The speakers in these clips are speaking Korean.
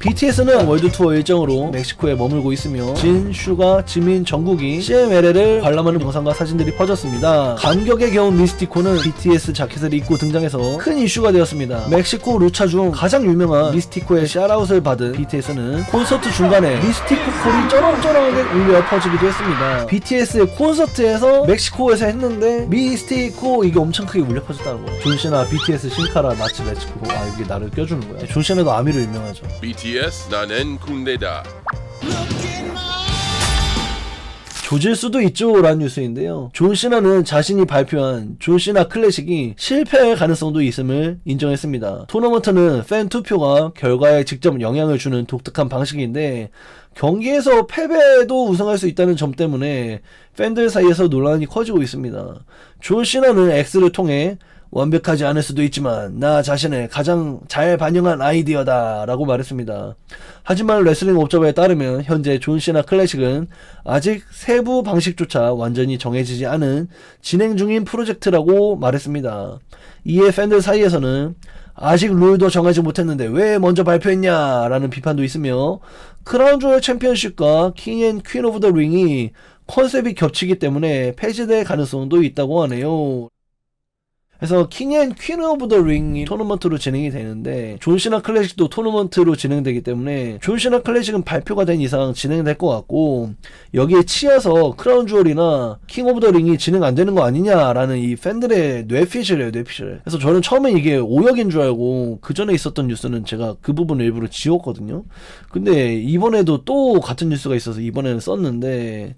BTS는 월드 투어 일정으로 멕시코에 머물고 있으며 진, 슈가, 지민, 정국이 CMLL을 관람하는 영상과 사진들이 퍼졌습니다. 감격에 겨운 미스티코는 BTS 자켓을 입고 등장해서 큰 이슈가 되었습니다. 멕시코 루차 중 가장 유명한 미스티코의 샤라웃을 받은 BTS는 콘서트 중간에 미스티코 콜이 쩌렁쩌렁하게 울려 퍼지기도 했습니다. BTS의 콘서트에서 멕시코에서 했는데 미스티코 이게 엄청 크게 울려 퍼졌다는 거예요. 존씨나 BTS 신카라 나치 멕시코 이게 나를 껴주는 거야. 존씨나도 아미로 유명하죠. BTS 나는 군대다. 조질 수도 있죠 라는 뉴스인데요. 존시나는 자신이 발표한 존시나 클래식이 실패할 가능성도 있음을 인정했습니다. 토너먼트는 팬 투표가 결과에 직접 영향을 주는 독특한 방식인데 경기에서 패배도 우승할 수 있다는 점 때문에 팬들 사이에서 논란이 커지고 있습니다. 존시나는 X를 통해 완벽하지 않을 수도 있지만 나 자신을 가장 잘 반영한 아이디어다 라고 말했습니다. 하지만 레슬링 옵저버에 따르면 현재 존시나 클래식은 아직 세부 방식조차 완전히 정해지지 않은 진행 중인 프로젝트라고 말했습니다. 이에 팬들 사이에서는 아직 룰도 정하지 못했는데 왜 먼저 발표했냐 라는 비판도 있으며 크라운 주얼 챔피언십과 킹 앤 퀸 오브 더 링이 컨셉이 겹치기 때문에 폐지될 가능성도 있다고 하네요. 그래서 킹 앤 퀸 오브 더 링이 토너먼트로 진행이 되는데 존시나 클래식도 토너먼트로 진행되기 때문에 존시나 클래식은 발표가 된 이상 진행될 것 같고 여기에 치여서 크라운 주얼이나 킹 오브 더 링이 진행 안 되는 거 아니냐라는 이 팬들의 뇌피셜이에요, 뇌피셜. 그래서 저는 처음에 이게 오역인 줄 알고 그 전에 있었던 뉴스는 제가 그 부분을 일부러 지웠거든요. 근데 이번에도 또 같은 뉴스가 있어서 이번에는 썼는데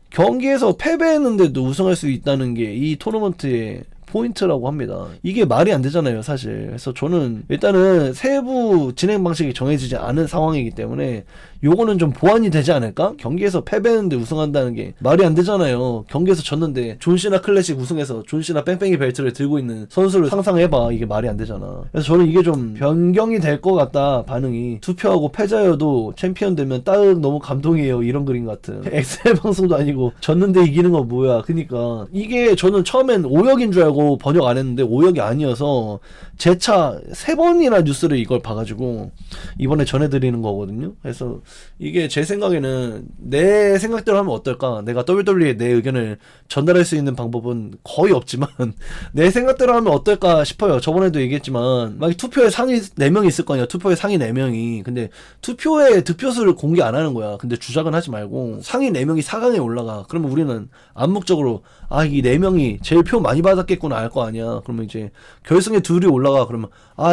경기에서 패배했는데도 우승할 수 있다는 게 이 토너먼트의 포인트라고 합니다. 이게 말이 안 되잖아요, 사실. 그래서 저는 일단은 세부 진행 방식이 정해지지 않은 상황이기 때문에 요거는 좀 보완이 되지 않을까? 경기에서 패배했는데 우승한다는 게 말이 안 되잖아요. 경기에서 졌는데 존시나 클래식 우승해서 존시나 뺑뺑이 벨트를 들고 있는 선수를 상상해봐. 이게 말이 안 되잖아. 그래서 저는 이게 좀 변경이 될 것 같다, 반응이. 투표하고 패자여도 챔피언 되면 따ых 너무 감동이에요. 이런 그림 같은. 엑셀 방송도 아니고 졌는데 이기는 거 뭐야. 그니까 이게 저는 처음엔 오역인 줄 알고 번역 안 했는데 오역이 아니어서 재차 3번이나 뉴스를 이걸 봐가지고 이번에 전해드리는 거거든요. 그래서 이게 제 생각에는 내 생각대로 하면 어떨까? 내가 WWE에 내 의견을 전달할 수 있는 방법은 거의 없지만 내 생각대로 하면 어떨까 싶어요. 저번에도 얘기했지만 막 투표에 상위 4명이 있을 거 아니야. 투표에 상위 4명이. 근데 투표에 득표수를 공개 안 하는 거야. 근데 주작은 하지 말고 상위 4명이 4강에 올라가. 그러면 우리는 암묵적으로 이 4명이 제일 표 많이 받았겠구나 알 거 아니야. 그러면 이제 결승에 둘이 올라가. 그러면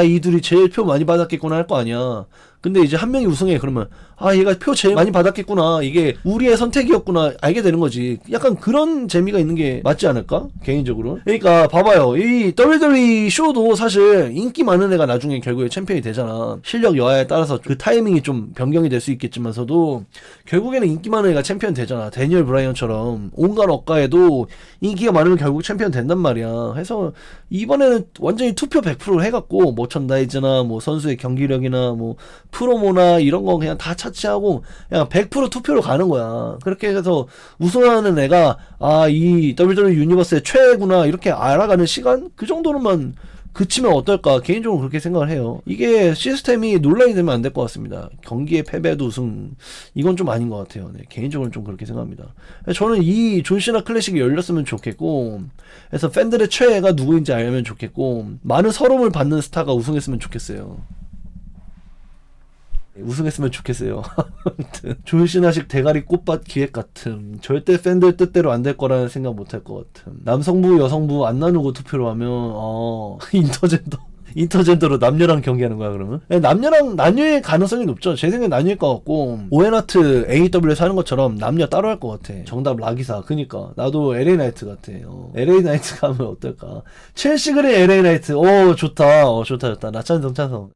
이 둘이 제일 표 많이 받았겠구나 할 거 아니야. 근데 이제 한 명이 우승해. 그러면 얘가 표 제일 많이 받았겠구나. 이게 우리의 선택이었구나. 알게 되는 거지. 약간 그런 재미가 있는 게 맞지 않을까? 개인적으로. 그러니까 봐봐요. 이 WWE 쇼도 사실 인기 많은 애가 나중에 결국에 챔피언이 되잖아. 실력 여하에 따라서 그 타이밍이 좀 변경이 될 수 있겠지만서도 결국에는 인기 많은 애가 챔피언 되잖아. 데니얼 브라이언처럼 온갖 억가에도 인기가 많으면 결국 챔피언 된단 말이야. 해서 이번에는 완전히 투표 100% 해갖고 머천다이즈나 뭐 선수의 경기력이나 뭐 프로모나 이런 거 그냥 다 차치하고 그냥 100% 투표로 가는 거야. 그렇게 해서 우승하는 애가 이 WWE 유니버스의 최애구나 이렇게 알아가는 시간? 그 정도로만 그치면 어떨까? 개인적으로 그렇게 생각을 해요. 이게 시스템이 논란이 되면 안 될 것 같습니다. 경기에 패배도 우승 이건 좀 아닌 것 같아요. 네, 개인적으로는 좀 그렇게 생각합니다. 저는 이 존시나 클래식이 열렸으면 좋겠고 그래서 팬들의 최애가 누구인지 알면 좋겠고 많은 서러움을 받는 스타가 우승했으면 좋겠어요. 우승했으면 좋겠어요. 아무튼 존시나식 대가리 꽃밭 기획 같음. 절대 팬들 뜻대로 안 될 거라는 생각 못 할 것 같음. 남성부 여성부 안 나누고 투표로 하면 인터젠더로 남녀랑 경기하는 거야 그러면? 남녀랑 나뉠 가능성이 높죠. 제 생각엔 나뉠 것 같고 오웬하트 AEW에서 하는 것처럼 남녀 따로 할 것 같아. 정답 라기사. 그니까 나도 LA 나이트 같아. LA 나이트 가면 어떨까? 첼시 그린 LA 나이트. 좋다. 좋다. 나 찬성.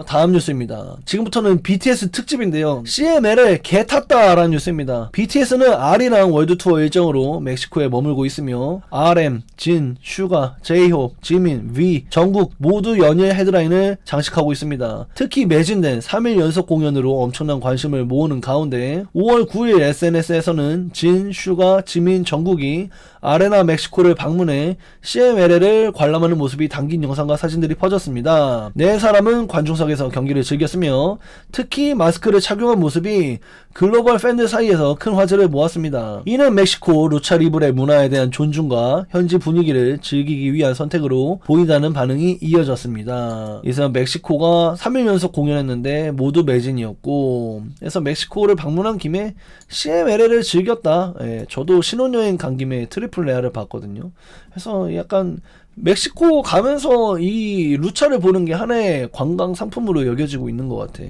다음 뉴스입니다. 지금부터는 BTS 특집인데요. CML을 개탔다라는 뉴스입니다. BTS는 R이랑 월드투어 일정으로 멕시코에 머물고 있으며 RM, 진, 슈가, 제이홉, 지민, V, 정국 모두 연일 헤드라인을 장식하고 있습니다. 특히 매진된 3일 연속 공연으로 엄청난 관심을 모으는 가운데 5월 9일 SNS에서는 진, 슈가, 지민, 정국이 아레나 멕시코를 방문해 CMLL을 관람하는 모습이 담긴 영상과 사진들이 퍼졌습니다. 네 사람은 관중석 관중석에서 경기를 즐겼으며 특히 마스크를 착용한 모습이 글로벌 팬들 사이에서 큰 화제를 모았습니다. 이는 멕시코 루차 리브레 문화에 대한 존중과 현지 분위기를 즐기기 위한 선택으로 보인다는 반응이 이어졌습니다. 그래서 멕시코가 3일 연속 공연했는데 모두 매진이었고, 그래서 멕시코를 방문한 김에 CMLL을 즐겼다. 예, 저도 신혼여행 간 김에 트리플 레아를 봤거든요. 그래서 약간 멕시코 가면서 이 루차를 보는 게 하나의 관광 상품으로 여겨지고 있는 것 같아.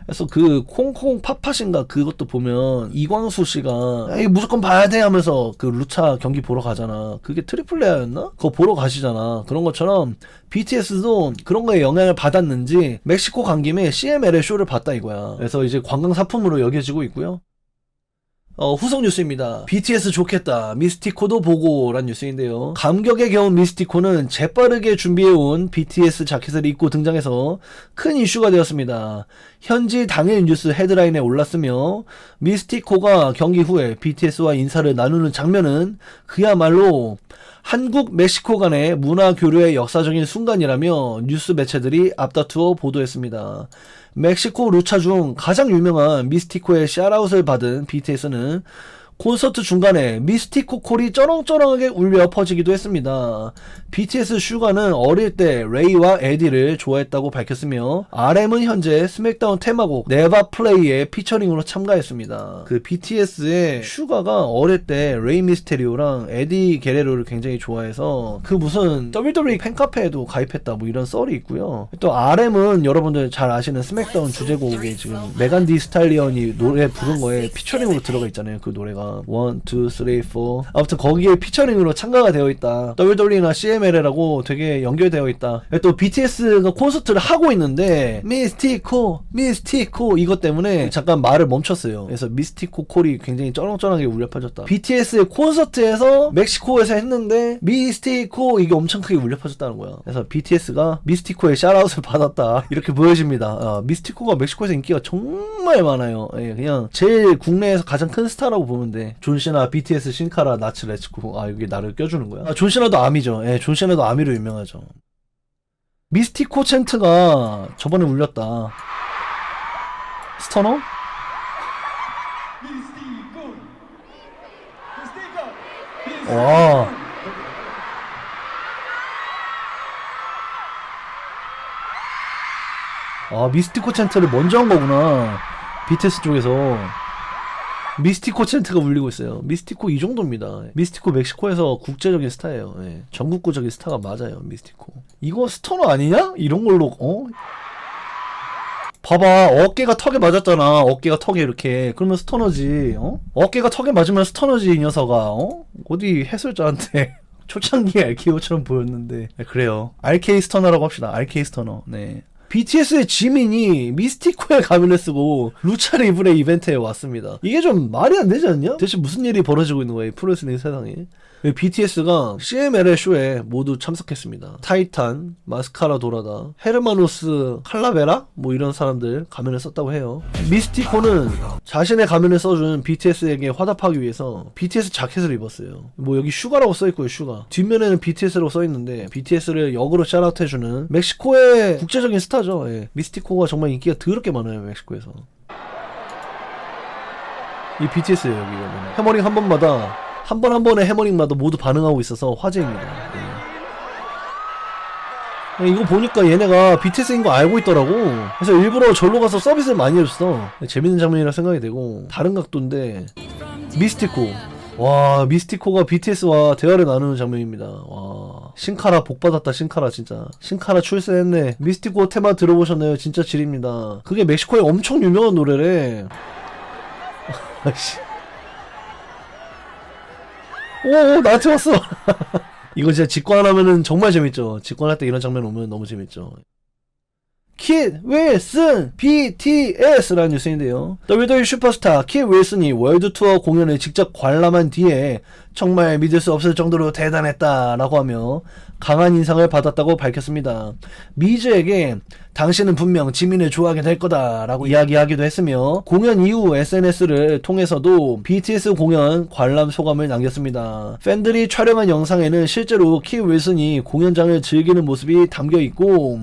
그래서 그 콩콩 팥팥인가 그것도 보면 이광수 씨가 에이 무조건 봐야 돼 하면서 그 루차 경기 보러 가잖아. 그게 트리플 레아였나? 그거 보러 가시잖아. 그런 것처럼 BTS도 그런 거에 영향을 받았는지 멕시코 간 김에 CMLL 쇼를 봤다 이거야. 그래서 이제 관광 상품으로 여겨지고 있고요. 후속 뉴스입니다. BTS 좋겠다. 미스티코도 보고 란 뉴스인데요. 감격에 겨운 미스티코는 재빠르게 준비해온 BTS 자켓을 입고 등장해서 큰 이슈가 되었습니다. 현지 당일 뉴스 헤드라인에 올랐으며 미스티코가 경기 후에 BTS와 인사를 나누는 장면은 그야말로 한국 멕시코 간의 문화 교류의 역사적인 순간이라며 뉴스 매체들이 앞다투어 보도했습니다. 멕시코 루차 중 가장 유명한 미스티코의 샤라웃을 받은 BTS는 콘서트 중간에 미스티코 콜이 쩌렁쩌렁하게 울려 퍼지기도 했습니다. BTS 슈가는 어릴 때 레이와 에디를 좋아했다고 밝혔으며 RM은 현재 스맥다운 테마곡 네바 플레이에 피처링으로 참가했습니다. 그 BTS의 슈가가 어릴 때 레이 미스테리오랑 에디 게레로를 굉장히 좋아해서 그 무슨 WWE 팬카페에도 가입했다 뭐 이런 썰이 있고요. 또 RM은 여러분들 잘 아시는 스맥다운 주제곡에 지금 메간 디 스탈리언이 노래 부른 거에 피처링으로 들어가 있잖아요. 그 노래가 1, 2, 3, 4 아무튼 거기에 피처링으로 참가가 되어 있다. WWE나 CMLL하고 되게 연결되어 있다. 또 BTS가 콘서트를 하고 있는데 미스티코 이것 때문에 잠깐 말을 멈췄어요. 그래서 미스티코 콜이 굉장히 쩌렁쩌렁하게 울려 퍼졌다. BTS의 콘서트에서 멕시코에서 했는데 미스티코 이게 엄청 크게 울려 퍼졌다는 거야. 그래서 BTS가 미스티코의 샤라웃을 받았다 이렇게 보여집니다. 미스티코가 멕시코에서 인기가 정말 많아요. 예, 그냥 제일 국내에서 가장 큰 스타라고 보면 돼. 존시나, BTS, 신카라, 나츠, 레츠고. 여기 나를 껴주는 거야? 존시나도 아미죠. 예, 존시나도 아미로 유명하죠. 미스티코 챈트가 저번에 울렸다. 스터너? 와. 미스티코 챈트를 먼저 한 거구나. BTS 쪽에서. 미스티코 챈트가 울리고 있어요. 미스티코 이 정도입니다. 미스티코 멕시코에서 국제적인 스타예요. 예. 전국구적인 스타가 맞아요. 미스티코. 이거 스터너 아니냐? 이런 걸로 봐봐. 어깨가 턱에 맞았잖아. 어깨가 턱에 이렇게. 그러면 스터너지. 어깨가 턱에 맞으면 스터너지 이 녀석아. 어디 해설자한테 초창기 RKO처럼 보였는데. 네, 그래요. RK 스터너라고 합시다. RK 스터너. 네. BTS의 지민이 미스티코의 가면을 쓰고 루차 리브레 이벤트에 왔습니다. 이게 좀 말이 안 되지 않냐? 대체 무슨 일이 벌어지고 있는 거예요? 프로레슬링 세상에. BTS가 CMLL 쇼에 모두 참석했습니다. 타이탄, 마스카라 도라다, 헤르마노스 칼라베라? 뭐 이런 사람들 가면을 썼다고 해요. 미스티코는 자신의 가면을 써준 BTS에게 화답하기 위해서 BTS 자켓을 입었어요. 뭐 여기 슈가라고 써있고요. 슈가. 뒷면에는 BTS라고 써있는데 BTS를 역으로 샤라웃해주는 멕시코의 국제적인 스타죠. 예. 미스티코가 정말 인기가 더럽게 많아요. 멕시코에서. 이 BTS예요. 여기 보면 해머링 한 번마다 한 번의 해머링마다 모두 반응하고 있어서 화제입니다. 예. 이거 보니까 얘네가 BTS인 거 알고 있더라고. 그래서 일부러 절로 가서 서비스를 많이 해줬어. 재밌는 장면이라 생각이 되고. 다른 각도인데 미스티코. 와, 미스티코가 BTS와 대화를 나누는 장면입니다. 와, 신카라 복받았다. 신카라 진짜. 신카라 출세했네. 미스티코 테마 들어보셨나요? 진짜 질입니다. 그게 멕시코에 엄청 유명한 노래래. 아이씨. 오, 나한테 왔어. 이거 진짜 직관하면은 정말 재밌죠. 직관할 때 이런 장면 오면 너무 재밌죠. 킷 윌슨 BTS라는 뉴스인데요. WWE 슈퍼스타 킷 윌슨이 월드 투어 공연을 직접 관람한 뒤에 정말 믿을 수 없을 정도로 대단했다라고 하며 강한 인상을 받았다고 밝혔습니다. 미즈에게 당신은 분명 지민을 좋아하게 될 거다라고 이야기하기도 했으며 공연 이후 SNS를 통해서도 BTS 공연 관람 소감을 남겼습니다. 팬들이 촬영한 영상에는 실제로 키 윌슨이 공연장을 즐기는 모습이 담겨있고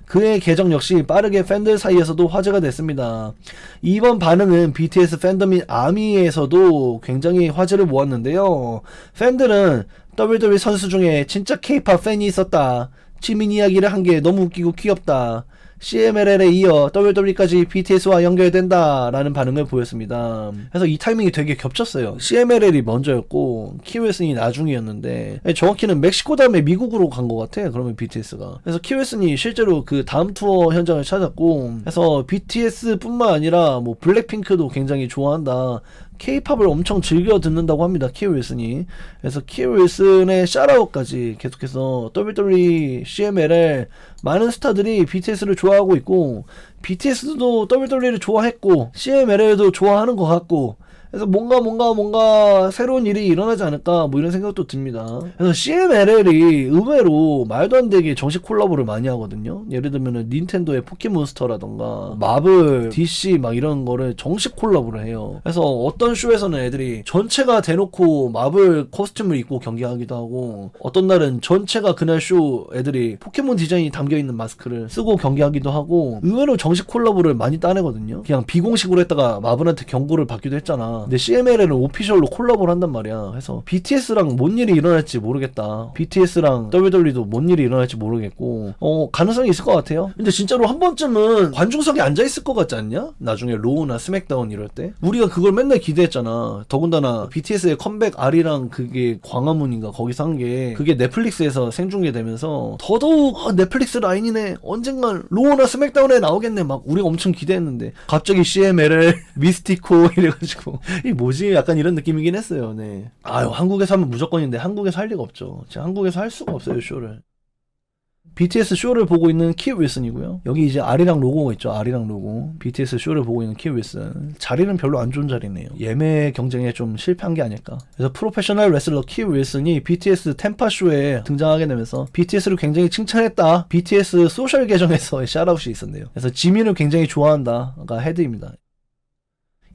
그의 계정 역시 빠르게 팬들 사이에서도 화제가 됐습니다. 이번 반응은 BTS 팬덤인 아미에서도 굉장히 화제를 모았는데요. 팬들은 WWE 선수 중에 진짜 K-POP 팬이 있었다. 지민 이야기를 한 게 너무 웃기고 귀엽다. CMLL에 이어 WWE까지 BTS와 연결된다 라는 반응을 보였습니다. 그래서 이 타이밍이 되게 겹쳤어요. CMLL이 먼저였고 키윌슨이 나중이었는데 정확히는 멕시코 다음에 미국으로 간 것 같아. 그러면 BTS가. 그래서 키윌슨이 실제로 그 다음 투어 현장을 찾았고 그래서 BTS 뿐만 아니라 뭐 블랙핑크도 굉장히 좋아한다. K-팝을 엄청 즐겨 듣는다고 합니다. 키 윌슨이. 그래서 키 윌슨의 샤라웃까지 계속해서 WWE, CMLL 많은 스타들이 BTS를 좋아하고 있고 BTS도 WWE를 좋아했고 CMLL도 좋아하는 것 같고 그래서 뭔가 새로운 일이 일어나지 않을까 뭐 이런 생각도 듭니다. 그래서 CMLL이 의외로 말도 안 되게 정식 콜라보를 많이 하거든요. 예를 들면은 닌텐도의 포켓몬스터라던가 마블, DC 막 이런 거를 정식 콜라보를 해요. 그래서 어떤 쇼에서는 애들이 전체가 대놓고 마블 코스튬을 입고 경기하기도 하고 어떤 날은 전체가 그날 쇼 애들이 포켓몬 디자인이 담겨있는 마스크를 쓰고 경기하기도 하고 의외로 정식 콜라보를 많이 따내거든요. 그냥 비공식으로 했다가 마블한테 경고를 받기도 했잖아. 근데 CMLL은 오피셜로 콜라보를 한단 말이야. 그래서 BTS랑 뭔 일이 일어날지 모르겠다. BTS랑 WWE도 뭔 일이 일어날지 모르겠고 가능성이 있을 것 같아요. 근데 진짜로 한 번쯤은 관중석에 앉아있을 것 같지 않냐? 나중에 로우나 스맥다운 이럴 때 우리가 그걸 맨날 기대했잖아. 더군다나 BTS의 컴백 R이랑 그게 광화문인가 거기서 한 게 그게 넷플릭스에서 생중계되면서 더더욱 넷플릭스 라인이네 언젠간 로우나 스맥다운에 나오겠네 막 우리가 엄청 기대했는데 갑자기 CMLL 미스티코 이래가지고 이 뭐지? 약간 이런 느낌이긴 했어요. 네. 아유, 한국에서 하면 무조건인데 한국에서 할 리가 없죠. 제가 한국에서 할 수가 없어요, 쇼를. BTS 쇼를 보고 있는 키 윌슨이고요. 여기 이제 R이랑 로고가 있죠. R이랑 로고. BTS 쇼를 보고 있는 키 윌슨. 자리는 별로 안 좋은 자리네요. 예매 경쟁에 좀 실패한 게 아닐까. 그래서 프로페셔널 레슬러 키 윌슨이 BTS 템파 쇼에 등장하게 되면서 BTS를 굉장히 칭찬했다. BTS 소셜 계정에서 샤라웃이 있었네요. 그래서 지민을 굉장히 좋아한다가 헤드입니다.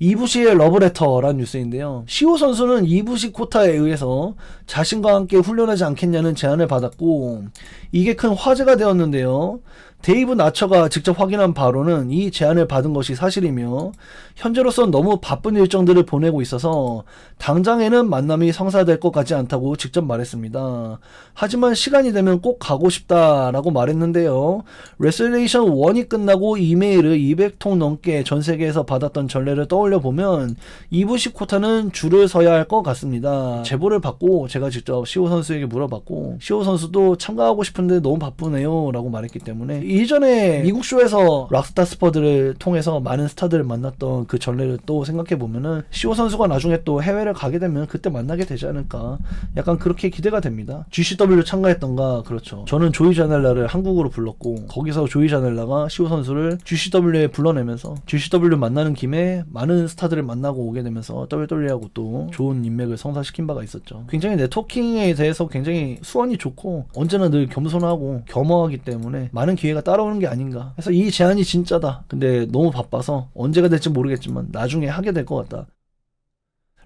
이부시의 러브레터라는 뉴스인데요. 시호 선수는 이부시 코타에 의해서 자신과 함께 훈련하지 않겠냐는 제안을 받았고 이게 큰 화제가 되었는데요. 데이브 나처가 직접 확인한 바로는 이 제안을 받은 것이 사실이며 현재로선 너무 바쁜 일정들을 보내고 있어서 당장에는 만남이 성사될 것 같지 않다고 직접 말했습니다. 하지만 시간이 되면 꼭 가고 싶다라고 말했는데요. 레슬레이션 1이 끝나고 이메일을 200통 넘게 전 세계에서 받았던 전례를 떠올려 보면 이부시 코타는 줄을 서야 할 것 같습니다. 제보를 받고 제가 직접 시호 선수에게 물어봤고 시호 선수도 참가하고 싶은데 너무 바쁘네요 라고 말했기 때문에 이전에 미국 쇼에서 락스타 스퍼드를 통해서 많은 스타들을 만났던 그 전례를 또 생각해보면은 시호 선수가 나중에 또 해외를 가게 되면 그때 만나게 되지 않을까 약간 그렇게 기대가 됩니다. GCW 참가했던가 그렇죠. 저는 조이 자넬라를 한국으로 불렀고 거기서 조이 자넬라가 시호 선수를 GCW에 불러내면서 GCW 만나는 김에 많은 스타들을 만나고 오게 되면서 WWE하고 또 좋은 인맥을 성사시킨 바가 있었죠. 굉장히 네트워킹에 대해서 굉장히 수완이 좋고 언제나 늘 겸손하고 겸허하기 때문에 많은 기회가 따라오는 게 아닌가. 그래서 이 제안이 진짜다. 근데 너무 바빠서 언제가 될지 모르겠지만 나중에 하게 될 것 같다.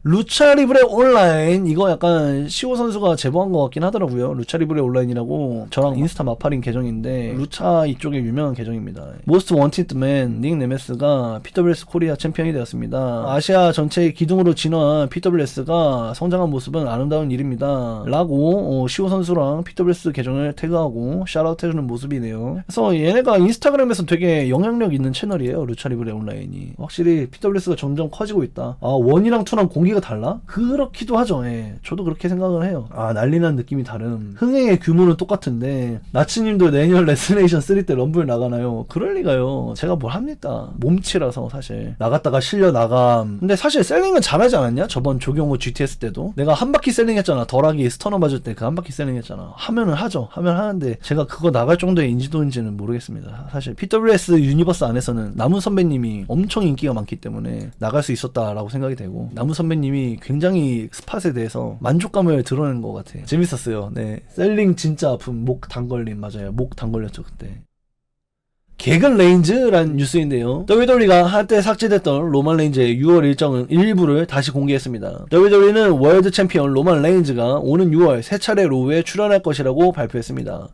루차리브레 온라인 이거 약간 시호 선수가 제보한 것 같긴 하더라고요. 루차리브레 온라인이라고 저랑 인스타 마팔인 계정인데 루차 이쪽에 유명한 계정입니다. 모스트 원티드 맨 닉 네메스가 PWS 코리아 챔피언이 되었습니다. 아시아 전체의 기둥으로 진화한 PWS가 성장한 모습은 아름다운 일입니다 라고 시호 선수랑 PWS 계정을 태그하고 샤라웃 해주는 모습이네요. 그래서 얘네가 인스타그램에서 되게 영향력 있는 채널이에요. 루차리브레 온라인이 확실히 PWS가 점점 커지고 있다. 아 1이랑 2랑 공기가 달라? 그렇기도 하죠. 예. 저도 그렇게 생각을 해요. 아 난리난 느낌이 다름. 흥행의 규모는 똑같은데 나츠님도 내년 레슬레이션 3 때 럼블 나가나요? 그럴 리가요. 제가 뭘 합니까? 몸치라서 사실 나갔다가 실려 나감. 근데 사실 셀링은 잘하지 않았냐? 저번 조경호 GTS 때도 내가 한 바퀴 셀링했잖아. 덜하기 스터너 맞을 때 그 한 바퀴 셀링했잖아. 하면은 하죠. 하면 하는데 제가 그거 나갈 정도의 인지도인지는 모르겠습니다. 사실 PWS 유니버스 안에서는 남훈 선배님이 엄청 인기가 많기 때문에 나갈 수 있었다라고 생각이 되고 남훈 선배님 WWE님이 굉장히 스팟에 대해서 만족감을 드러낸 것 같아. 재밌었어요. 네, 셀링 진짜 아픔, 목 단걸림. 맞아요, 목 단걸렸죠 그때. 개근 레인즈란 뉴스인데요. WWE가 한때 삭제됐던 로만 레인즈의 6월 일정은 일부를 다시 공개했습니다. WWE는 월드 챔피언 로만 레인즈가 오는 6월 3차례 로우에 출연할 것이라고 발표했습니다.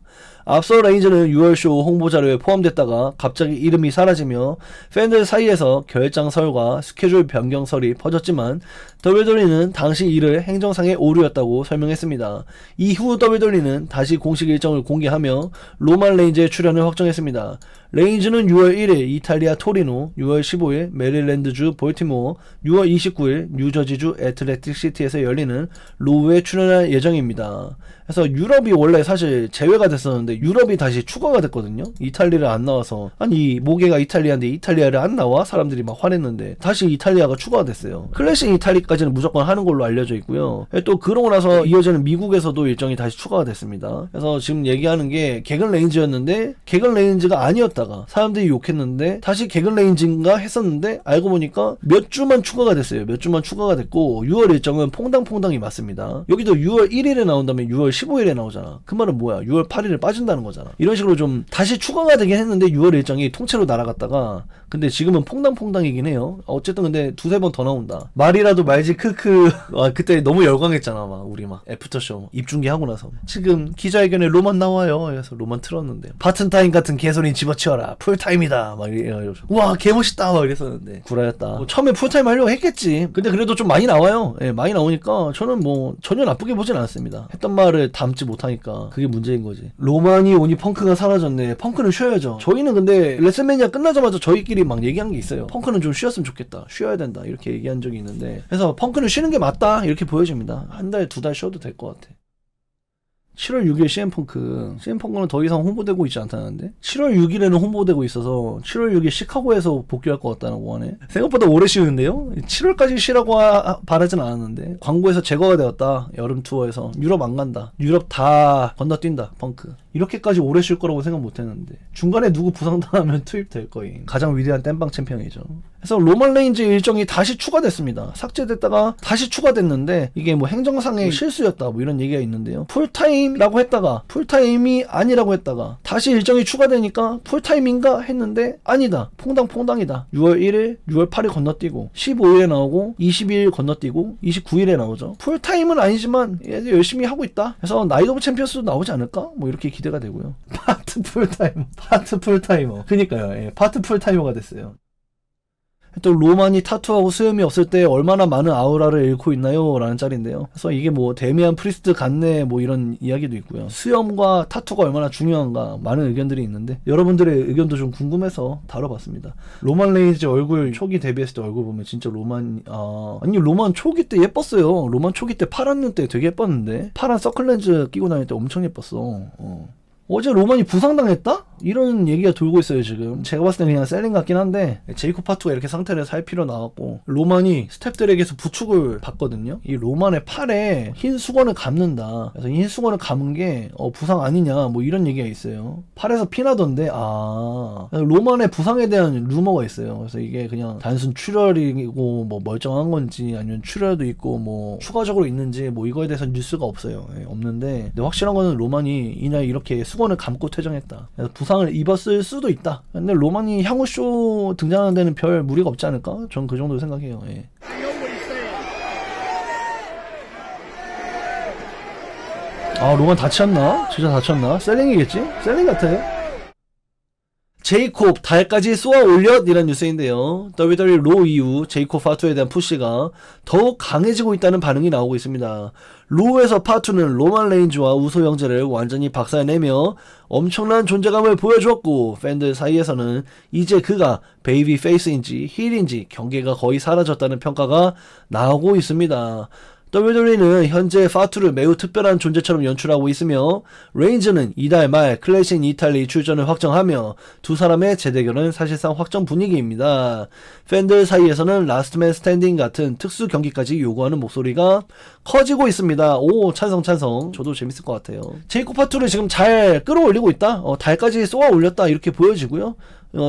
앞서 레인즈는 6월 쇼 홍보 자료에 포함됐다가 갑자기 이름이 사라지며 팬들 사이에서 결장설과 스케줄 변경설이 퍼졌지만 WWE는 당시 이를 행정상의 오류였다고 설명했습니다. 이후 WWE는 다시 공식 일정을 공개하며 로만 레인즈의 출연을 확정했습니다. 레인즈는 6월 1일 이탈리아 토리노, 6월 15일 메릴랜드주 볼티모어, 6월 29일 뉴저지주 애틀레틱 시티에서 열리는 로우에 출연할 예정입니다. 그래서 유럽이 원래 사실 제외가 됐었는데 유럽이 다시 추가가 됐거든요. 이탈리아를 안 나와서 아니 모계가 이탈리아인데 이탈리아를 안 나와? 사람들이 막 화냈는데 다시 이탈리아가 추가가 됐어요. 클래식 이탈리아까지는 무조건 하는 걸로 알려져 있고요. 또 그러고 나서 이어지는 미국에서도 일정이 다시 추가가 됐습니다. 그래서 지금 얘기하는 게 개근 레인즈였는데 개근 레인즈가 아니었다가 사람들이 욕했는데 다시 개근 레인즈인가 했었는데 알고 보니까 몇 주만 추가가 됐어요. 몇 주만 추가가 됐고 6월 일정은 퐁당퐁당이 맞습니다. 여기도 6월 1일에 나온다면 6월 15일에 나오잖아. 그 말은 뭐야? 6월 8일에 빠진다는 거잖아. 이런 식으로 좀 다시 추가가 되긴 했는데 6월 일정이 통째로 날아갔다가 근데 지금은 퐁당퐁당이긴 해요. 어쨌든 근데 두세 번 더 나온다. 말이라도 말지 크크. 와 그때 너무 열광했잖아. 막 우리 막 애프터쇼 입중계하고 나서 지금 기자회견에 로만 나와요. 그래서 로만 틀었는데 파트타임 같은 개소리 집어치워라. 풀타임이다. 막 이래가지고 와 개멋있다. 막 이랬었는데 구라였다. 뭐 처음에 풀타임 하려고 했겠지. 근데 그래도 좀 많이 나와요. 예, 많이 나오니까 저는 뭐 전혀 나쁘게 보진 않았습니다. 했던 말을 담지 못하니까 그게 문제인 거지. 로만이 오니 펑크가 사라졌네. 펑크는 쉬어야죠. 저희는 근데 레슬매니아 끝나자마자 저희끼리 막 얘기한 게 있어요. 펑크는 좀 쉬었으면 좋겠다. 쉬어야 된다. 이렇게 얘기한 적이 있는데 그래서 펑크는 쉬는 게 맞다. 이렇게 보여집니다. 한 달, 두 달 쉬어도 될 것 같아. 7월 6일 CM펑크는 더 이상 홍보되고 있지 않다는데 7월 6일에는 홍보되고 있어서 7월 6일 시카고에서 복귀할 것 같다고 하네. 생각보다 오래 쉬는데요. 7월까지 쉬라고 바라진 않았는데 광고에서 제거가 되었다. 여름 투어에서 유럽 안 간다. 유럽 다 건너뛴다. 펑크. 이렇게까지 오래 쉴 거라고 생각 못했는데 중간에 누구 부상당하면 투입될 거임. 가장 위대한 땜빵 챔피언이죠. 그래서 로만 레인즈 일정이 다시 추가됐습니다. 삭제됐다가 다시 추가됐는데 이게 뭐 행정상의 실수였다 뭐 이런 얘기가 있는데요. 풀타임이라고 했다가 풀타임이 아니라고 했다가 다시 일정이 추가되니까 풀타임인가 했는데 아니다. 퐁당퐁당이다. 6월 1일, 6월 8일 건너뛰고 15일에 나오고 20일 건너뛰고 29일에 나오죠. 풀타임은 아니지만 얘들 열심히 하고 있다. 그래서 나이트 오브 챔피언스도 나오지 않을까? 뭐 이렇게 기대가 되고요. 파트 풀타이머. 그니까요. 예, 파트 풀타이머가 됐어요. 또 로만이 타투하고 수염이 없을 때 얼마나 많은 아우라를 잃고 있나요? 라는 짤인데요. 그래서 이게 뭐 데미안 프리스트 같네 뭐 이런 이야기도 있고요. 수염과 타투가 얼마나 중요한가 많은 의견들이 있는데 여러분들의 의견도 좀 궁금해서 다뤄봤습니다. 로만 레인즈 얼굴 초기 데뷔했을 때 얼굴 보면 진짜 아니 로만 초기 때 예뻤어요. 로만 초기 때 파란 눈 때 되게 예뻤는데 파란 서클렌즈 끼고 다닐 때 엄청 예뻤어. 어제 로만이 부상당했다? 이런 얘기가 돌고 있어요 지금. 제가 봤을 때 그냥 셀링 같긴 한데 제이콥 파투가 이렇게 상태를 살 필요 나왔고 로만이 스태프들에게서 부축을 받거든요. 이 로만의 팔에 흰 수건을 감는다. 그래서 흰 수건을 감은 게 부상 아니냐 뭐 이런 얘기가 있어요. 팔에서 피나던데 로만의 부상에 대한 루머가 있어요. 그래서 이게 그냥 단순 출혈이고 뭐 멀쩡한 건지 아니면 출혈도 있고 뭐 추가적으로 있는지 뭐 이거에 대해서 뉴스가 없어요. 없는데 근데 확실한 거는 로만이 이날 이렇게 수건을 감고 퇴장했다. 그래서 부상을 입었을 수도 있다. 근데 로만이 향후 쇼 등장하는 데는 별 무리가 없지 않을까? 전 그 정도 생각해요. 예. 로만 다쳤나? 진짜 다쳤나? 셀링이겠지? 셀링 같아요. 제이콥 달까지 쏘아 올렸 이란 뉴스인데요. WWE 로 이후 제이콥 파투에 대한 푸시가 더욱 강해지고 있다는 반응이 나오고 있습니다. 로에서 파투는 로만 레인즈와 우소 형제를 완전히 박살내며 엄청난 존재감을 보여주었고 팬들 사이에서는 이제 그가 베이비 페이스인지 힐인지 경계가 거의 사라졌다는 평가가 나오고 있습니다. WWE는 현재 파투를 매우 특별한 존재처럼 연출하고 있으며 레인즈는 이달 말 클래식 이탈리 출전을 확정하며 두 사람의 재대결은 사실상 확정 분위기입니다. 팬들 사이에서는 라스트맨 스탠딩 같은 특수 경기까지 요구하는 목소리가 커지고 있습니다. 오 찬성. 저도 재밌을 것 같아요. 제이콥 파투를 지금 잘 끌어올리고 있다. 달까지 쏘아 올렸다 이렇게 보여지고요.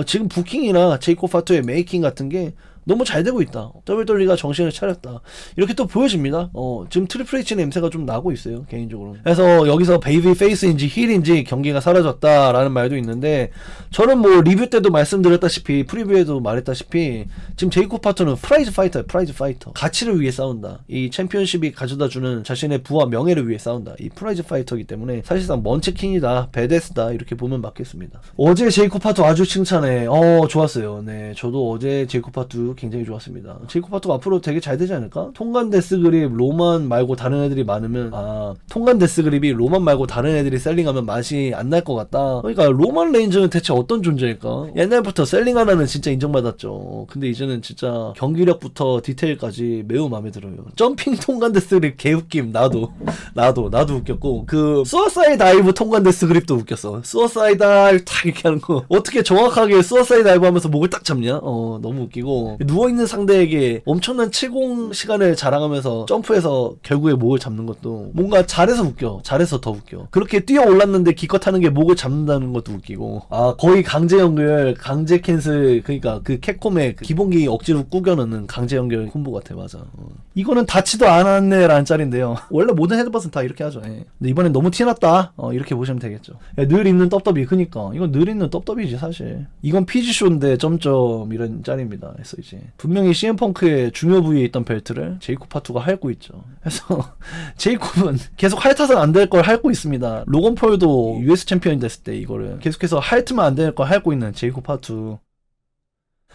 지금 부킹이나 제이콥 파투의 메이킹 같은 게 너무 잘 되고 있다. WWE가 정신을 차렸다. 이렇게 또 보여집니다. 지금 트리플 H 냄새가 좀 나고 있어요, 개인적으로. 그래서 여기서 베이비 페이스인지 힐인지 경기가 사라졌다라는 말도 있는데, 저는 뭐 리뷰 때도 말씀드렸다시피 프리뷰에도 말했다시피 지금 제이콥 파터는 프라이즈 파이터. 가치를 위해 싸운다. 이 챔피언십이 가져다주는 자신의 부와 명예를 위해 싸운다. 이 프라이즈 파이터이기 때문에 사실상 먼치킨이다, 베데스다 이렇게 보면 맞겠습니다. 어제 제이콥 파터 아주 칭찬해. 좋았어요. 네, 저도 어제 제이콥 파터 굉장히 좋았습니다. 제이콥 파터가 앞으로 되게 잘 되지 않을까? 통관 데스 그립 로만 말고 다른 애들이 많으면, 통관 데스 그립이 로만 말고 다른 애들이 셀링하면 맛이 안 날 것 같다. 그러니까 로만 레인저는 대체 어떤 존재일까? 옛날부터 셀링 하나는 진짜 인정받았죠. 근데 이제는 진짜 경기력부터 디테일까지 매우 마음에 들어요. 점핑 통관 데스 그립 개웃김. 나도 웃겼고, 그 수어사이드 다이브 통관 데스 그립도 웃겼어. 수어사이드 다이브 탁 이렇게 하는 거 어떻게 정확하게 수어사이드 다이브 하면서 목을 딱 잡냐? 너무 웃기고, 누워있는 상대에게 엄청난 채공 시간을 자랑하면서 점프해서 결국에 목을 잡는 것도 뭔가 잘해서 웃겨. 잘해서 더 웃겨. 그렇게 뛰어 올랐는데 기껏 하는 게 목을 잡는다는 것도 웃기고, 거의 강제 연결, 강제 캔슬, 그러니까 그 캡콤의 그 기본기 억지로 꾸겨 넣는 강제 연결 콤보 같아. 맞아. 이거는 닿지도 않았네 라는 짤인데요. 원래 모든 헤드버스는 다 이렇게 하죠. 예. 근데 이번엔 너무 티났다. 이렇게 보시면 되겠죠. 늘 있는 떡더비. 그니까 이건 늘 있는 떡더비지 사실. 이건 PG쇼인데 점점 이런 짤입니다. 그래서 이제 분명히 CM펑크의 중요 부위에 있던 벨트를 제이콥 파투가 핥고 있죠. 그래서 제이콥은 계속 핥아서 안 될 걸 핥고 있습니다. 로건 폴도 US 챔피언이 됐을 때 이거를 계속해서 핥으면 안 될 걸 핥고 있는 제이콥 파투.